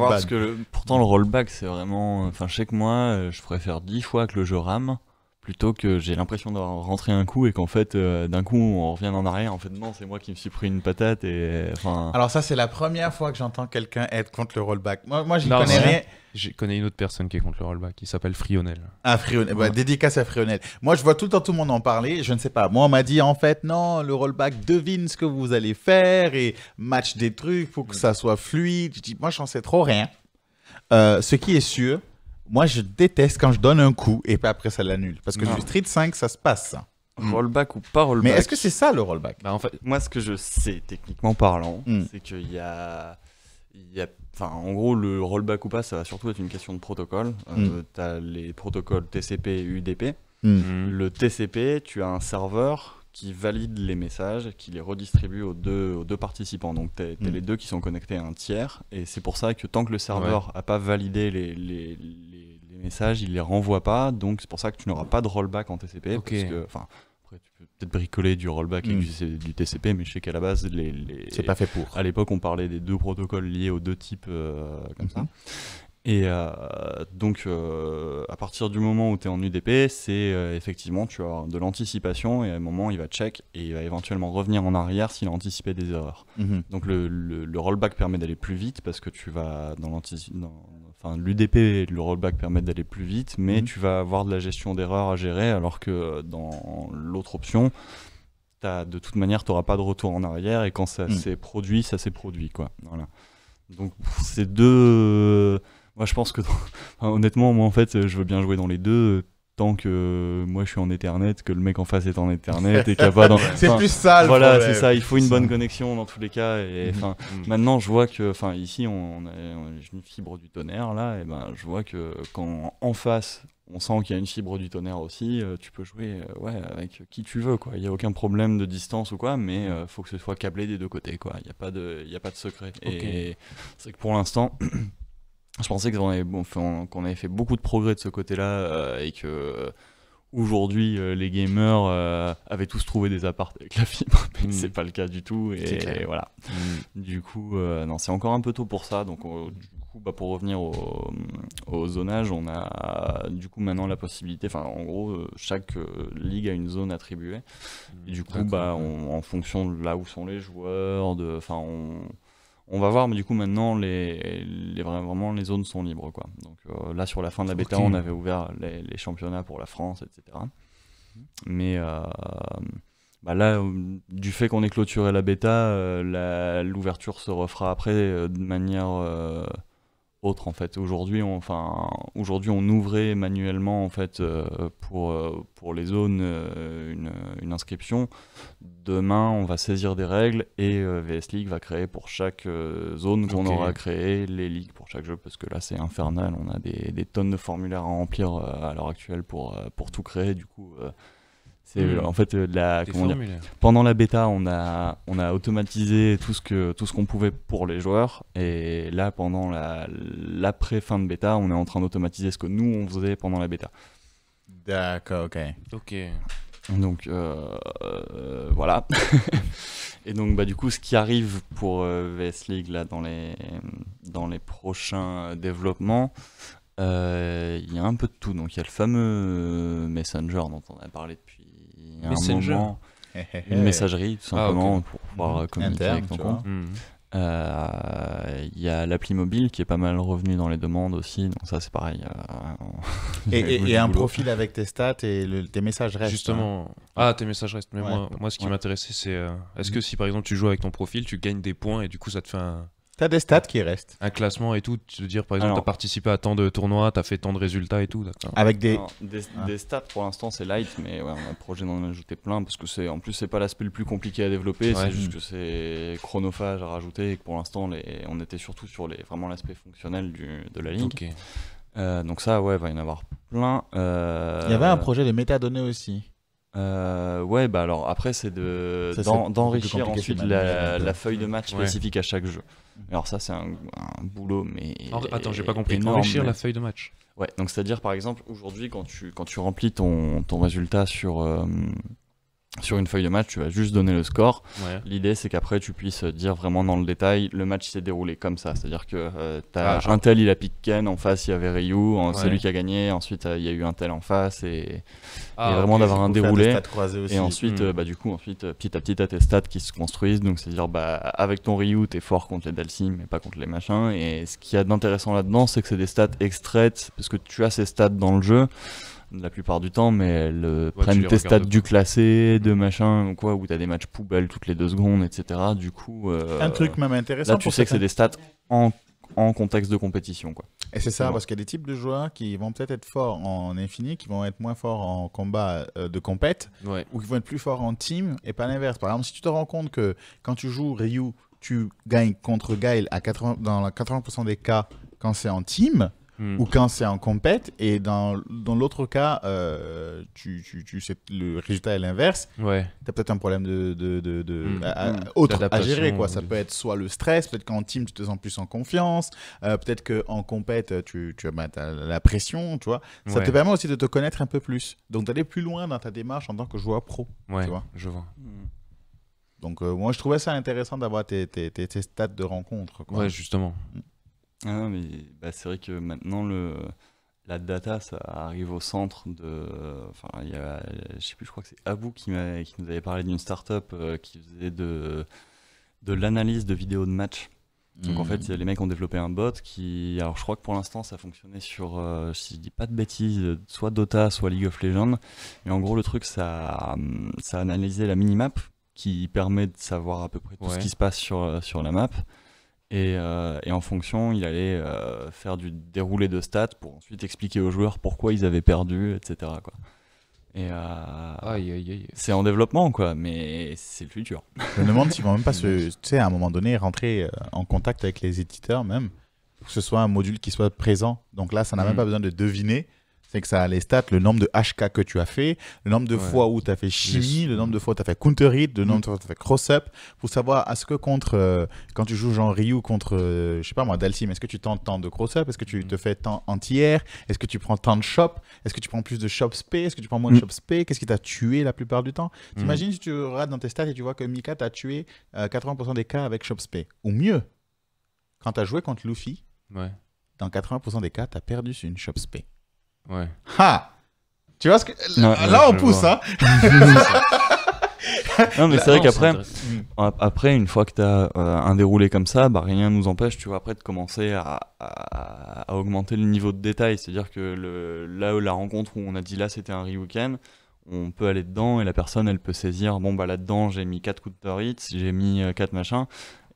Parce que pourtant le rollback c'est vraiment, enfin je sais que moi je préfère 10 fois que le jeu rame plutôt que j'ai l'impression d'avoir rentré un coup et qu'en fait, d'un coup, on revient en arrière. En fait, non, c'est moi qui me suis pris une patate. Et, enfin... Alors ça, c'est la première fois que j'entends quelqu'un être contre le rollback. Moi j'y Non, connais c'est- rien. Je connais une autre personne qui est contre le rollback, qui s'appelle Frionel. Ah, Frionel. Bah, dédicace à Frionel. Moi, je vois tout le temps tout le monde en parler. Je ne sais pas. Moi, on m'a dit, en fait, non, le rollback devine ce que vous allez faire et match des trucs pour que ça soit fluide. Je dis, moi, j'en sais trop rien. Ce qui est sûr, moi, je déteste quand je donne un coup et puis après, ça l'annule. Parce que Non. sur Street 5, ça se passe, ça. Rollback ou pas rollback. Mais est-ce que c'est ça, le rollback? Bah, en fait, Moi, ce que je sais, techniquement parlant, Mm. c'est qu'il y a... Enfin, en gros, le rollback ou pas, ça va surtout être une question de protocole. Tu as les protocoles TCP et UDP. Le TCP, tu as un serveur qui valide les messages, qui les redistribue aux deux participants. Donc, tu as les deux qui sont connectés à un tiers. Et c'est pour ça que tant que le serveur n'a pas validé les messages, il les renvoie pas. Donc, c'est pour ça que tu n'auras pas de rollback en TCP. Ok. Parce que, enfin, après, tu peux peut-être bricoler du rollback et du TCP, mais je sais qu'à la base, C'est pas fait pour. à l'époque, on parlait des deux protocoles liés aux deux types comme ça. Et donc, à partir du moment où tu es en UDP, c'est effectivement, tu as de l'anticipation et à un moment, il va check et il va éventuellement revenir en arrière s'il a anticipé des erreurs. Donc, le rollback permet d'aller plus vite parce que tu vas enfin, l'UDP, le rollback permet d'aller plus vite, mais tu vas avoir de la gestion d'erreurs à gérer alors que dans l'autre option, de toute manière, tu n'auras pas de retour en arrière et quand ça s'est produit, ça s'est produit, quoi. Voilà. Donc, ces deux... moi, je pense que, enfin, honnêtement, moi, en fait, je veux bien jouer dans les deux tant que moi, je suis en Ethernet, que le mec en face est en Ethernet et qu'il n'y a pas... C'est plus ça, le voilà, problème. c'est ça. Il faut une bonne connexion dans tous les cas. Et enfin, maintenant, je vois que, enfin, ici, on a une fibre du tonnerre, là, et ben, je vois que quand en face... on sent qu'il y a une fibre du tonnerre aussi, tu peux jouer avec qui tu veux, quoi. Il n'y a aucun problème de distance ou quoi, mais faut que ce soit câblé des deux côtés, quoi. Il n'y a pas de secret. Et c'est que pour l'instant, je pensais qu'on avait fait beaucoup de progrès de ce côté-là et que aujourd'hui les gamers avaient tous trouvé des apparts avec la fibre, mais c'est pas le cas du tout. Et voilà. Du coup, non, c'est encore un peu tôt pour ça. Donc, pour revenir au zonage, on a du coup maintenant la possibilité, enfin en gros chaque ligue a une zone attribuée et du coup en fonction de là où sont les joueurs, enfin on va voir, mais du coup maintenant vraiment les zones sont libres, quoi. Donc là sur la fin de la bêta on avait ouvert les championnats pour la France, etc. Mais là, du fait qu'on ait clôturé la bêta, l'ouverture se refera après de manière autre, en fait. Aujourd'hui, on ouvrait manuellement en fait pour les zones une inscription. Demain, on va saisir des règles et VS League va créer pour chaque zone qu'on aura créé les ligues pour chaque jeu, parce que là c'est infernal. On a des tonnes de formulaires à remplir à l'heure actuelle pour tout créer. Du coup, c'est en fait pendant la bêta, on a automatisé tout ce qu'on pouvait pour les joueurs, et là pendant l'après fin de bêta, on est en train d'automatiser ce que nous on faisait pendant la bêta. D'accord, ok. Donc voilà. Et donc du coup, ce qui arrive pour VS League là dans les prochains développements, il y a un peu de tout. Donc il y a le fameux Messenger dont on a parlé depuis un moment, une messagerie tout simplement pour pouvoir communiquer avec ton compte. Il y a l'appli mobile qui est pas mal revenu dans les demandes aussi, donc ça c'est pareil. Et un profil avec tes stats et tes messages restent. Justement. Tes messages restent. Mais moi ce qui m'intéressait, c'est est-ce que si par exemple tu joues avec ton profil, tu gagnes des points et du coup ça te fait T'as des stats qui restent. un classement et tout, tu veux dire par exemple t'as participé à tant de tournois, t'as fait tant de résultats et tout, d'accord. Avec des stats pour l'instant c'est light, mais on a un projet d'en ajouter plein parce que c'est pas l'aspect le plus compliqué à développer, c'est juste que c'est chronophage à rajouter et que pour l'instant on était surtout sur vraiment l'aspect fonctionnel de la ligue. Donc ça va y en avoir plein. Il y avait un projet de métadonnées aussi. Alors après c'est d'enrichir ensuite la feuille de match spécifique à chaque jeu. Alors ça c'est un boulot, mais attends, j'ai pas compris. Énorme, enrichir la feuille de match. Ouais, donc c'est à dire par exemple aujourd'hui quand tu remplis ton résultat sur Sur une feuille de match, tu vas juste donner le score. Ouais. L'idée, c'est qu'après, tu puisses dire vraiment dans le détail, le match s'est déroulé comme ça. C'est-à-dire que genre- un tel, il a pick Ken, en face, il y avait Ryu, c'est Ouais. lui qui a gagné, ensuite, il y a eu un tel en face, et Ah, vraiment ok. d'avoir un Pour faire des déroulé. stats croisés aussi. Et ensuite, Mm. du coup, petit à petit, t'as tes stats qui se construisent. Donc, c'est-à-dire, avec ton Ryu, t'es fort contre les Dalsim, mais pas contre les machins. Et ce qu'il y a d'intéressant là-dedans, c'est que c'est des stats extraites, parce que tu as ces stats dans le jeu, la plupart du temps, mais elles tu prennent les tes stats regardes du classé, de machin, ou quoi, où t'as des matchs poubelles toutes les 2 secondes, etc. Du coup, Un truc même intéressant. là, tu pour sais que c'est certains- des stats en contexte de compétition, quoi. Et c'est ça, Bon. parce qu'il y a des types de joueurs qui vont peut-être être forts en infini, qui vont être moins forts en combat de compète, Ouais. ou qui vont être plus forts en team, et pas l'inverse. Par exemple, si tu te rends compte que quand tu joues Ryu, tu gagnes contre Guile dans la 80% des cas quand c'est en team, Mm. ou quand c'est en compète, et dans l'autre cas, le résultat est l'inverse, Ouais. tu as peut-être un problème autre à D'adaptation, gérer. Quoi. Ça de- peut être soit le stress, peut-être qu'en team, tu te sens plus en confiance, peut-être qu'en compète, tu as la pression, tu vois. Ça Ouais. te permet aussi de te connaître un peu plus. Donc d'aller plus loin dans ta démarche en tant que joueur pro. Ouais, tu vois. je vois. Donc moi, je trouvais ça intéressant d'avoir tes stats de rencontre. Quoi. Ouais, justement. Ah non, mais c'est vrai que maintenant, la data, ça arrive au centre de. Enfin, je sais plus, je crois que c'est Abou qui nous avait parlé d'une startup qui faisait de l'analyse de vidéos de match. Donc en fait, les mecs ont développé un bot qui. Alors je crois que pour l'instant, ça fonctionnait sur, si je dis pas de bêtises, soit Dota, soit League of Legends. Mais en gros, le truc, ça a analysé la minimap qui permet de savoir à peu près tout ce Ouais. qui se passe sur la map. Et en fonction, il allait faire du déroulé de stats pour ensuite expliquer aux joueurs pourquoi ils avaient perdu, etc. quoi. Et Aïe, aïe, aïe. c'est en développement, quoi, mais c'est le futur. Je me demande s'ils vont même pas tu sais, à un moment donné, rentrer en contact avec les éditeurs même, pour que ce soit un module qui soit présent. Donc là, ça n'a même pas besoin de deviner. C'est que ça a les stats, le nombre de HK que tu as fait, le nombre de Ouais. fois où tu as fait chimie, le nombre de fois où tu as fait counter hit, le nombre de fois où tu as fait cross-up, pour savoir est-ce que quand tu joues genre Ryu contre, je sais pas moi, Dalsim, est-ce que tu tentes tant de cross-up, est-ce que tu te fais tant anti-air, est-ce que tu prends tant de shop, est-ce que tu prends plus de shop spé, est-ce que tu prends moins de shop spé, qu'est-ce qui t'a tué la plupart du temps? T'imagines si tu regardes dans tes stats et tu vois que Mika t'a tué 80% des cas avec shop spé, ou mieux, quand tu as joué contre Luffy, Ouais. dans 80% des cas, tu as perdu sur une shop spé. Ouais. Ha! Tu vois ce que. Ouais, Là, on je pousse, vois. hein? Non, mais c'est vrai Non, qu'après, intéressant. après, une fois que tu as un déroulé comme ça, rien ne nous empêche, tu vois, après de commencer à augmenter le niveau de détail. C'est-à-dire que là où la rencontre où on a dit là c'était un Ryuken, on peut aller dedans et la personne elle peut saisir, bon bah là-dedans j'ai mis 4 counter hits, j'ai mis 4 machins.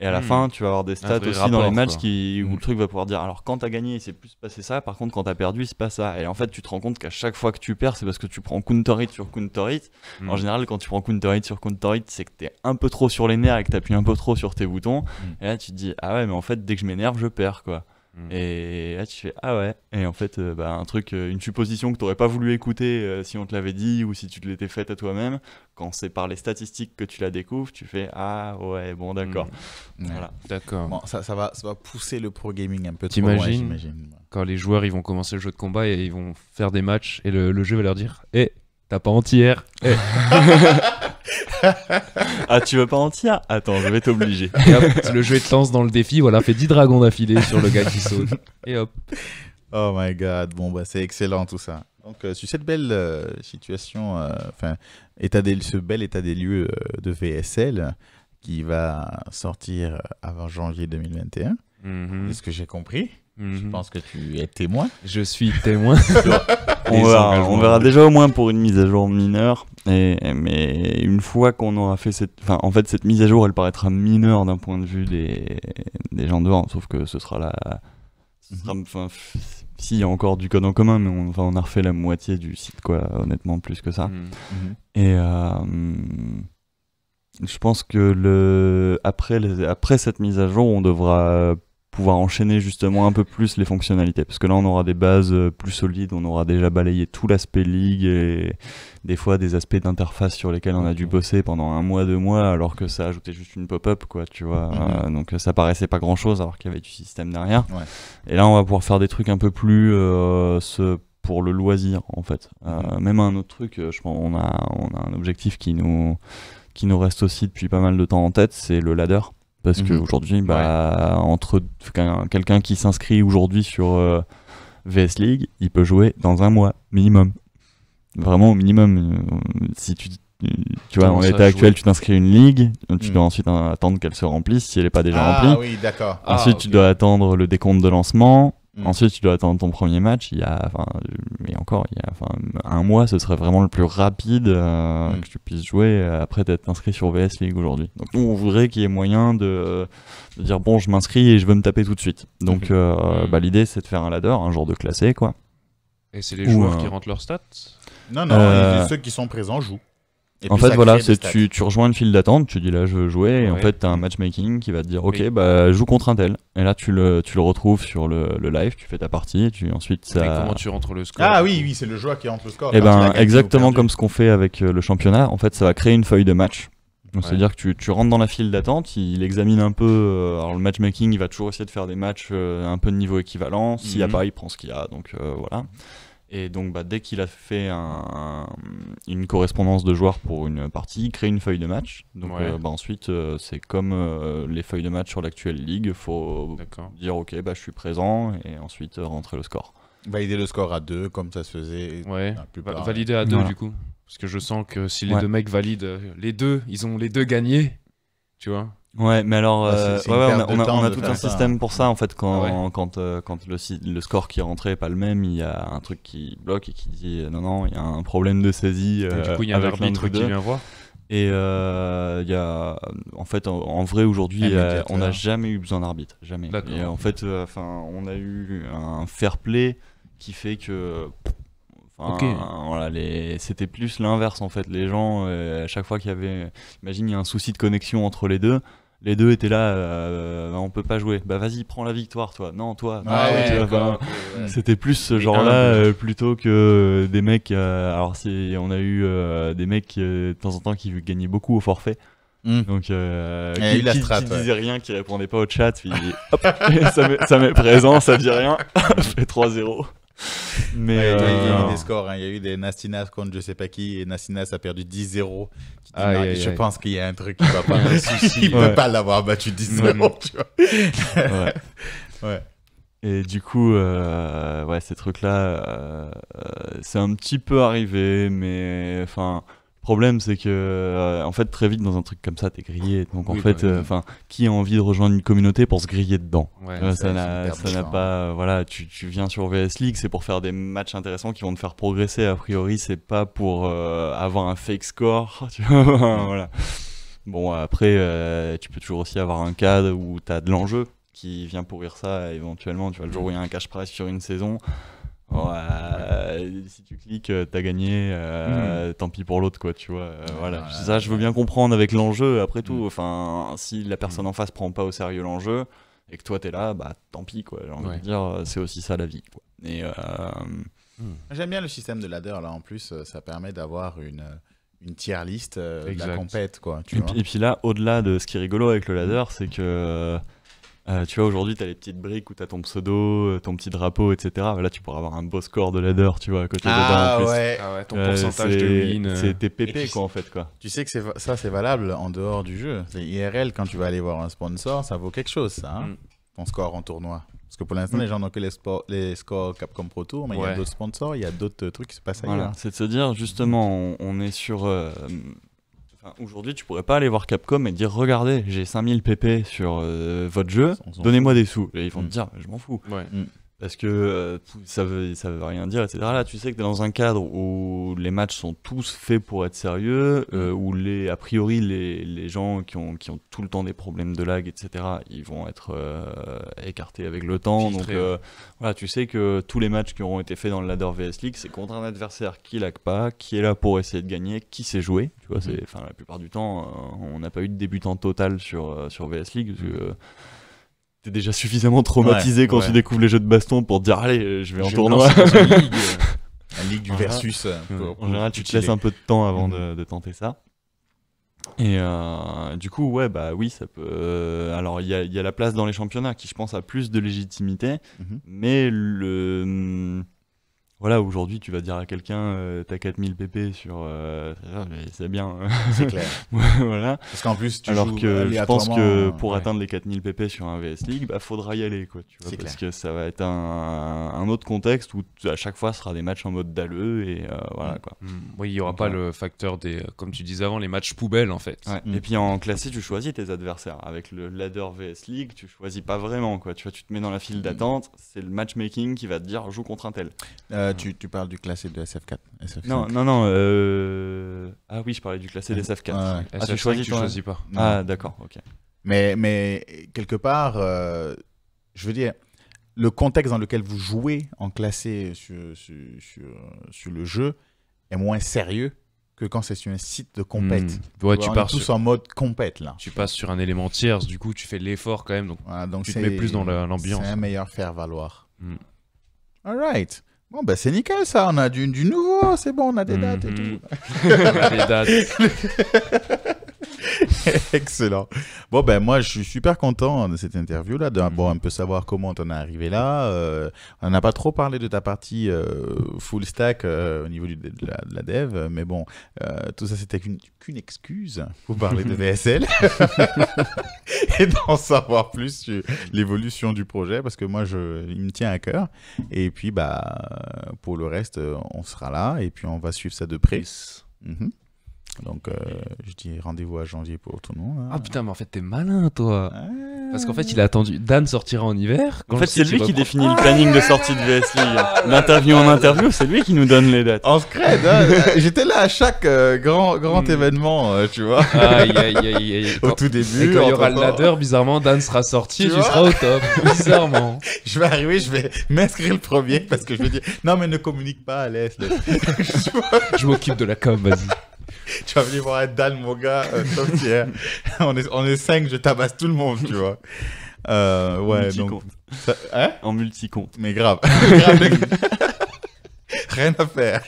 Et à la fin, tu vas avoir des stats vrai aussi rapport, dans les matchs quoi. où le truc va pouvoir dire alors quand t'as gagné, il s'est plus passé ça, par contre quand t'as perdu, il se passe ça. Et en fait, tu te rends compte qu'à chaque fois que tu perds, c'est parce que tu prends counter hit sur counter hit. En général, quand tu prends counter hit sur counter hit, c'est que t'es un peu trop sur les nerfs et que t'appuies un peu trop sur tes boutons. Et là, tu te dis ah ouais, mais en fait, dès que je m'énerve, je perds quoi. Et là, tu fais ah ouais. Et en fait, un truc, une supposition que t'aurais pas voulu écouter si on te l'avait dit ou si tu te l'étais faite à toi-même, quand c'est par les statistiques que tu la découvres, tu fais ah ouais, bon d'accord. Voilà. D'accord. Bon, ça va pousser le pro gaming un peu trop loin, T'imagines j'imagine. Quand les joueurs ils vont commencer le jeu de combat et ils vont faire des matchs et le jeu va leur dire t'as pas anti-air. Ah, tu veux pas entière? Attends, je vais t'obliger. Et hop, le jeu il te lance dans le défi, voilà, fait 10 dragons d'affilée sur le gars qui saute. Et hop. Oh my god, bon, bah, c'est excellent tout ça. Donc, sur cette belle situation, ce bel état des lieux de VSL qui va sortir avant janvier 2021, c'est ce que j'ai compris. Je pense que tu es témoin. Je suis témoin. On verra déjà au moins pour une mise à jour mineure. Mais une fois qu'on aura fait cette mise à jour, elle paraîtra mineure d'un point de vue des gens dehors. Sauf que ce sera s'il y a encore du code en commun, mais on a refait la moitié du site, quoi, honnêtement, plus que ça. Et je pense que après cette mise à jour, on devra pouvoir enchaîner justement un peu plus les fonctionnalités, parce que là on aura des bases plus solides, on aura déjà balayé tout l'aspect ligue et des fois des aspects d'interface sur lesquels on a dû bosser pendant 1 mois, 2 mois, alors que ça ajoutait juste une pop-up, quoi, tu vois. Donc ça paraissait pas grand chose alors qu'il y avait du système derrière. Ouais. Et là on va pouvoir faire des trucs un peu plus se pour le loisir en fait. Même un autre truc, je pense, on a un objectif qui nous reste aussi depuis pas mal de temps en tête, c'est le ladder. Parce qu'aujourd'hui, entre quelqu'un qui s'inscrit aujourd'hui sur VS League, il peut jouer dans un mois minimum. Vraiment au minimum. Si tu vois, en l'état actuel, tu t'inscris une ligue, tu dois ensuite attendre qu'elle se remplisse si elle n'est pas déjà remplie. Ah oui, d'accord. Ensuite, tu dois attendre le décompte de lancement. Ensuite, tu dois attendre ton premier match. Il y a un mois, ce serait vraiment le plus rapide que tu puisses jouer après d'être inscrit sur VS League aujourd'hui. Donc, nous, on voudrait qu'il y ait moyen de dire bon, je m'inscris et je veux me taper tout de suite. Donc, l'idée, c'est de faire un ladder, un genre de classé, quoi. Et c'est les joueurs qui rentrent leurs stats? Non, ceux qui sont présents jouent. En fait, voilà, tu rejoins une file d'attente, tu dis là je veux jouer, et en fait, tu as un matchmaking qui va te dire ok, joue contre un tel. Et là, tu le retrouves sur le live, tu fais ta partie, et ensuite ça. Et comment tu rentres le score? Ah oui, c'est le joueur qui rentre le score. Et exactement comme ce qu'on fait avec le championnat, en fait, ça va créer une feuille de match. Donc, c'est-à-dire que tu rentres dans la file d'attente, il examine un peu. Alors, le matchmaking, il va toujours essayer de faire des matchs un peu de niveau équivalent. S'il n'y a pas, il prend ce qu'il y a. Donc, voilà. Et donc, dès qu'il a fait une correspondance de joueurs pour une partie, il crée une feuille de match. Donc, ensuite, c'est comme les feuilles de match sur l'actuelle ligue. Il faut dire, ok, je suis présent, et ensuite rentrer le score. Valider le score à 2, comme ça se faisait. Valider à 2, du coup. Parce que je sens que si les deux mecs valident les deux, ils ont les deux gagné. Tu vois? Ouais, mais alors, on a tout un système pour ça en fait. Quand le score qui est rentré n'est pas le même, il y a un truc qui bloque et qui dit non, il y a un problème de saisie. Et du coup, il y a un arbitre qui vient voir. Et il y a, en fait, en vrai aujourd'hui, on n'a jamais eu besoin d'arbitre, jamais. Et en fait, on a eu un fair play qui fait que. C'était plus l'inverse en fait. Les gens, à chaque fois qu'il y avait, imagine, il y a un souci de connexion entre les deux étaient là, on peut pas jouer. Vas-y, prends la victoire, toi. Non, toi. C'était plus ce genre-là plutôt que des mecs. On a eu des mecs de temps en temps qui gagnaient beaucoup au forfait. Donc, qui disaient rien, qui répondaient pas au chat, puis hop, ça met présent, ça dit rien, fait 3-0. Mais il y a eu des scores, il y a eu des Nastinas contre je sais pas qui, et Nastinas a perdu 10-0. Je pense qu'il y a un truc qui va pas. Il peut pas l'avoir battu 10-0, tu vois. Et du coup, ces trucs-là, c'est un petit peu arrivé, mais le problème, c'est que en fait, très vite dans un truc comme ça, t'es grillé. Donc qui a envie de rejoindre une communauté pour se griller dedans? Ça n'a pas. Voilà, tu viens sur VS League, c'est pour faire des matchs intéressants qui vont te faire progresser. A priori, c'est pas pour avoir un fake score. Tu vois, voilà. Bon, après, tu peux toujours aussi avoir un cadre où t'as de l'enjeu qui vient pourrir ça éventuellement. Tu vois, le jour où il y a un cash prize sur une saison. Si tu cliques, t'as gagné, tant pis pour l'autre, quoi, tu vois. Ça, je veux bien comprendre avec l'enjeu, après tout. Si la personne en face prend pas au sérieux l'enjeu et que toi t'es là, tant pis, quoi. J'ai envie de dire, c'est aussi ça la vie, quoi. Et j'aime bien le système de ladder, là, en plus, ça permet d'avoir une tier list de la compète, quoi. Et puis là, au-delà de ce qui est rigolo avec le ladder, c'est que. Tu vois, aujourd'hui, tu as les petites briques où tu as ton pseudo, ton petit drapeau, etc. Là, tu pourras avoir un beau score de ladder, tu vois, à côté dedans. En plus. Ton pourcentage de win. C'est tes PP, quoi, en fait, quoi. Tu sais que ça, c'est valable en dehors du jeu. C'est IRL, quand tu vas aller voir un sponsor, ça vaut quelque chose, ça, ton score en tournoi. Parce que pour l'instant, les gens n'ont que les scores Capcom Pro Tour, mais il y a d'autres sponsors, il y a d'autres trucs qui se passent ailleurs. C'est de se dire, justement, on est sur... aujourd'hui, tu pourrais pas aller voir Capcom et dire regardez, j'ai 5000 PP sur votre jeu, donnez-moi des sous. Et ils vont te dire je m'en fous. Parce que ça veut rien dire, etc. Là, tu sais que tu es dans un cadre où les matchs sont tous faits pour être sérieux, où a priori les gens qui ont tout le temps des problèmes de lag, etc., ils vont être écartés avec le temps. Donc voilà, tu sais que tous les matchs qui auront été faits dans le ladder VS League, c'est contre un adversaire qui lag pas, qui est là pour essayer de gagner, qui sait jouer. Tu vois, la plupart du temps, on n'a pas eu de débutant total sur VS League. T'es déjà suffisamment traumatisé quand tu découvres les jeux de baston pour te dire allez, je vais en tournoi. La ligue du versus. En général, tu te laisses un peu de temps avant de tenter ça. Et du coup, oui, ça peut. Alors, il y a la place dans les championnats qui, je pense, a plus de légitimité, mais Voilà, aujourd'hui, tu vas dire à quelqu'un, t'as 4000 pp sur. Mais c'est bien. C'est clair. Voilà. Parce qu'en plus, tu Alors joues que je pense que aléatoirement, pour ouais. atteindre les 4000 pp sur un VS League, bah faudra y aller, quoi. Tu vois, C'est parce clair. que ça va être un autre contexte où à chaque fois, ce sera des matchs en mode dalleux et voilà, quoi. Oui, il n'y aura Donc, pas voilà. le facteur des, comme tu disais avant, les matchs poubelles en fait. Ouais. Mm. Et puis en classé, tu choisis tes adversaires. Avec le ladder VS League, tu choisis pas vraiment, quoi. Tu vois, tu te mets dans la file d'attente, c'est le matchmaking qui va te dire joue contre un tel. Tu parles du classé de SF4. SF5. Non. Ah oui, je parlais du classé des SF4. Ouais. Ah, tu SF5, choisis tu toi choisis pas. Non. Ah, d'accord, ok. Mais quelque part, je veux dire, le contexte dans lequel vous jouez en classé sur le jeu est moins sérieux que quand c'est sur un site de compète. Ouais, Tu tu vois, on pars est tous sur, en mode compète là. tu passes sur un élément tierce, du coup tu fais l'effort quand même, donc Voilà, donc tu te mets plus dans l'ambiance. C'est un meilleur faire valoir. Mm. Alright. Bon, ben c'est nickel ça. On a du nouveau. C'est bon, on a des dates et tout. On a des dates. Excellent. Bon, ben moi, je suis super content de cette interview-là, d'abord un peu savoir comment t'en es arrivé là. On n'a pas trop parlé de ta partie full stack au niveau de la dev, mais bon, tout ça, c'était qu'une excuse pour parler de VSL et d'en savoir plus sur l'évolution du projet, parce que moi, il me tient à cœur. Et puis, bah, pour le reste, on sera là et puis on va suivre ça de près. Mhm. Donc, je dis rendez-vous à janvier pour tout le monde. Hein. Ah putain, mais en fait t'es malin toi. Ah. Parce qu'en fait il a attendu. Dan sortira en hiver. En fait, c'est lui qui définit le planning de sortie de VS League. D'interview en interview, c'est lui qui nous donne les dates. En scred, hein. J'étais là à chaque grand événement, tu vois, Aïe aïe aïe aïe. au Quand- tout Et début. quand il y aura le entre-temps, ladder, bizarrement, Dan sera sorti et Tu tu vois seras au top. Bizarrement. je vais arriver, je vais m'inscrire le premier parce que je vais dire non, mais ne communique pas à l'aise. Je m'occupe de la com, vas-y. Tu vas venir voir Dan, mon gars, top tier. on est 5, je tabasse tout le monde, tu vois. Ouais, donc. Multicompte. Hein? En multi-compte. Mais grave. Grave, les gars. Rien à faire.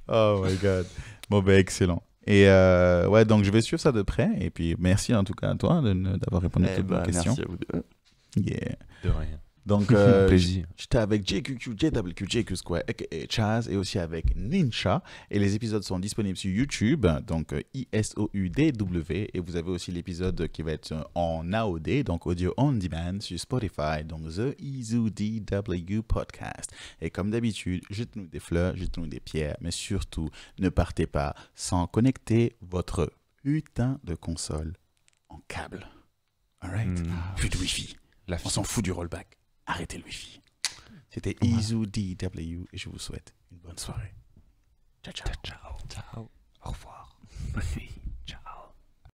Oh my god. Bon, ben, excellent. Et ouais, donc je vais suivre ça de près. Et puis, merci en tout cas à toi d'avoir répondu à toutes nos questions. Merci à vous deux. Yeah. De rien. Donc, Plaisir. j'étais avec JQQ, JWQ, JQ Square, aka Chaz, et aussi avec Nincha. Et les épisodes sont disponibles sur YouTube, donc ISOUDW. Et vous avez aussi l'épisode qui va être en AOD, donc Audio On Demand, sur Spotify, donc The ISOUDW Podcast. Et comme d'habitude, jetez-nous des fleurs, jetez-nous des pierres, mais surtout, ne partez pas sans connecter votre putain de console en câble. Alright? Plus de Wi-Fi. La On s'en fout du rollback. Arrêtez le Wi-Fi. C'était ISOUDW et je vous souhaite une bonne soirée. Ciao, ciao. Ciao.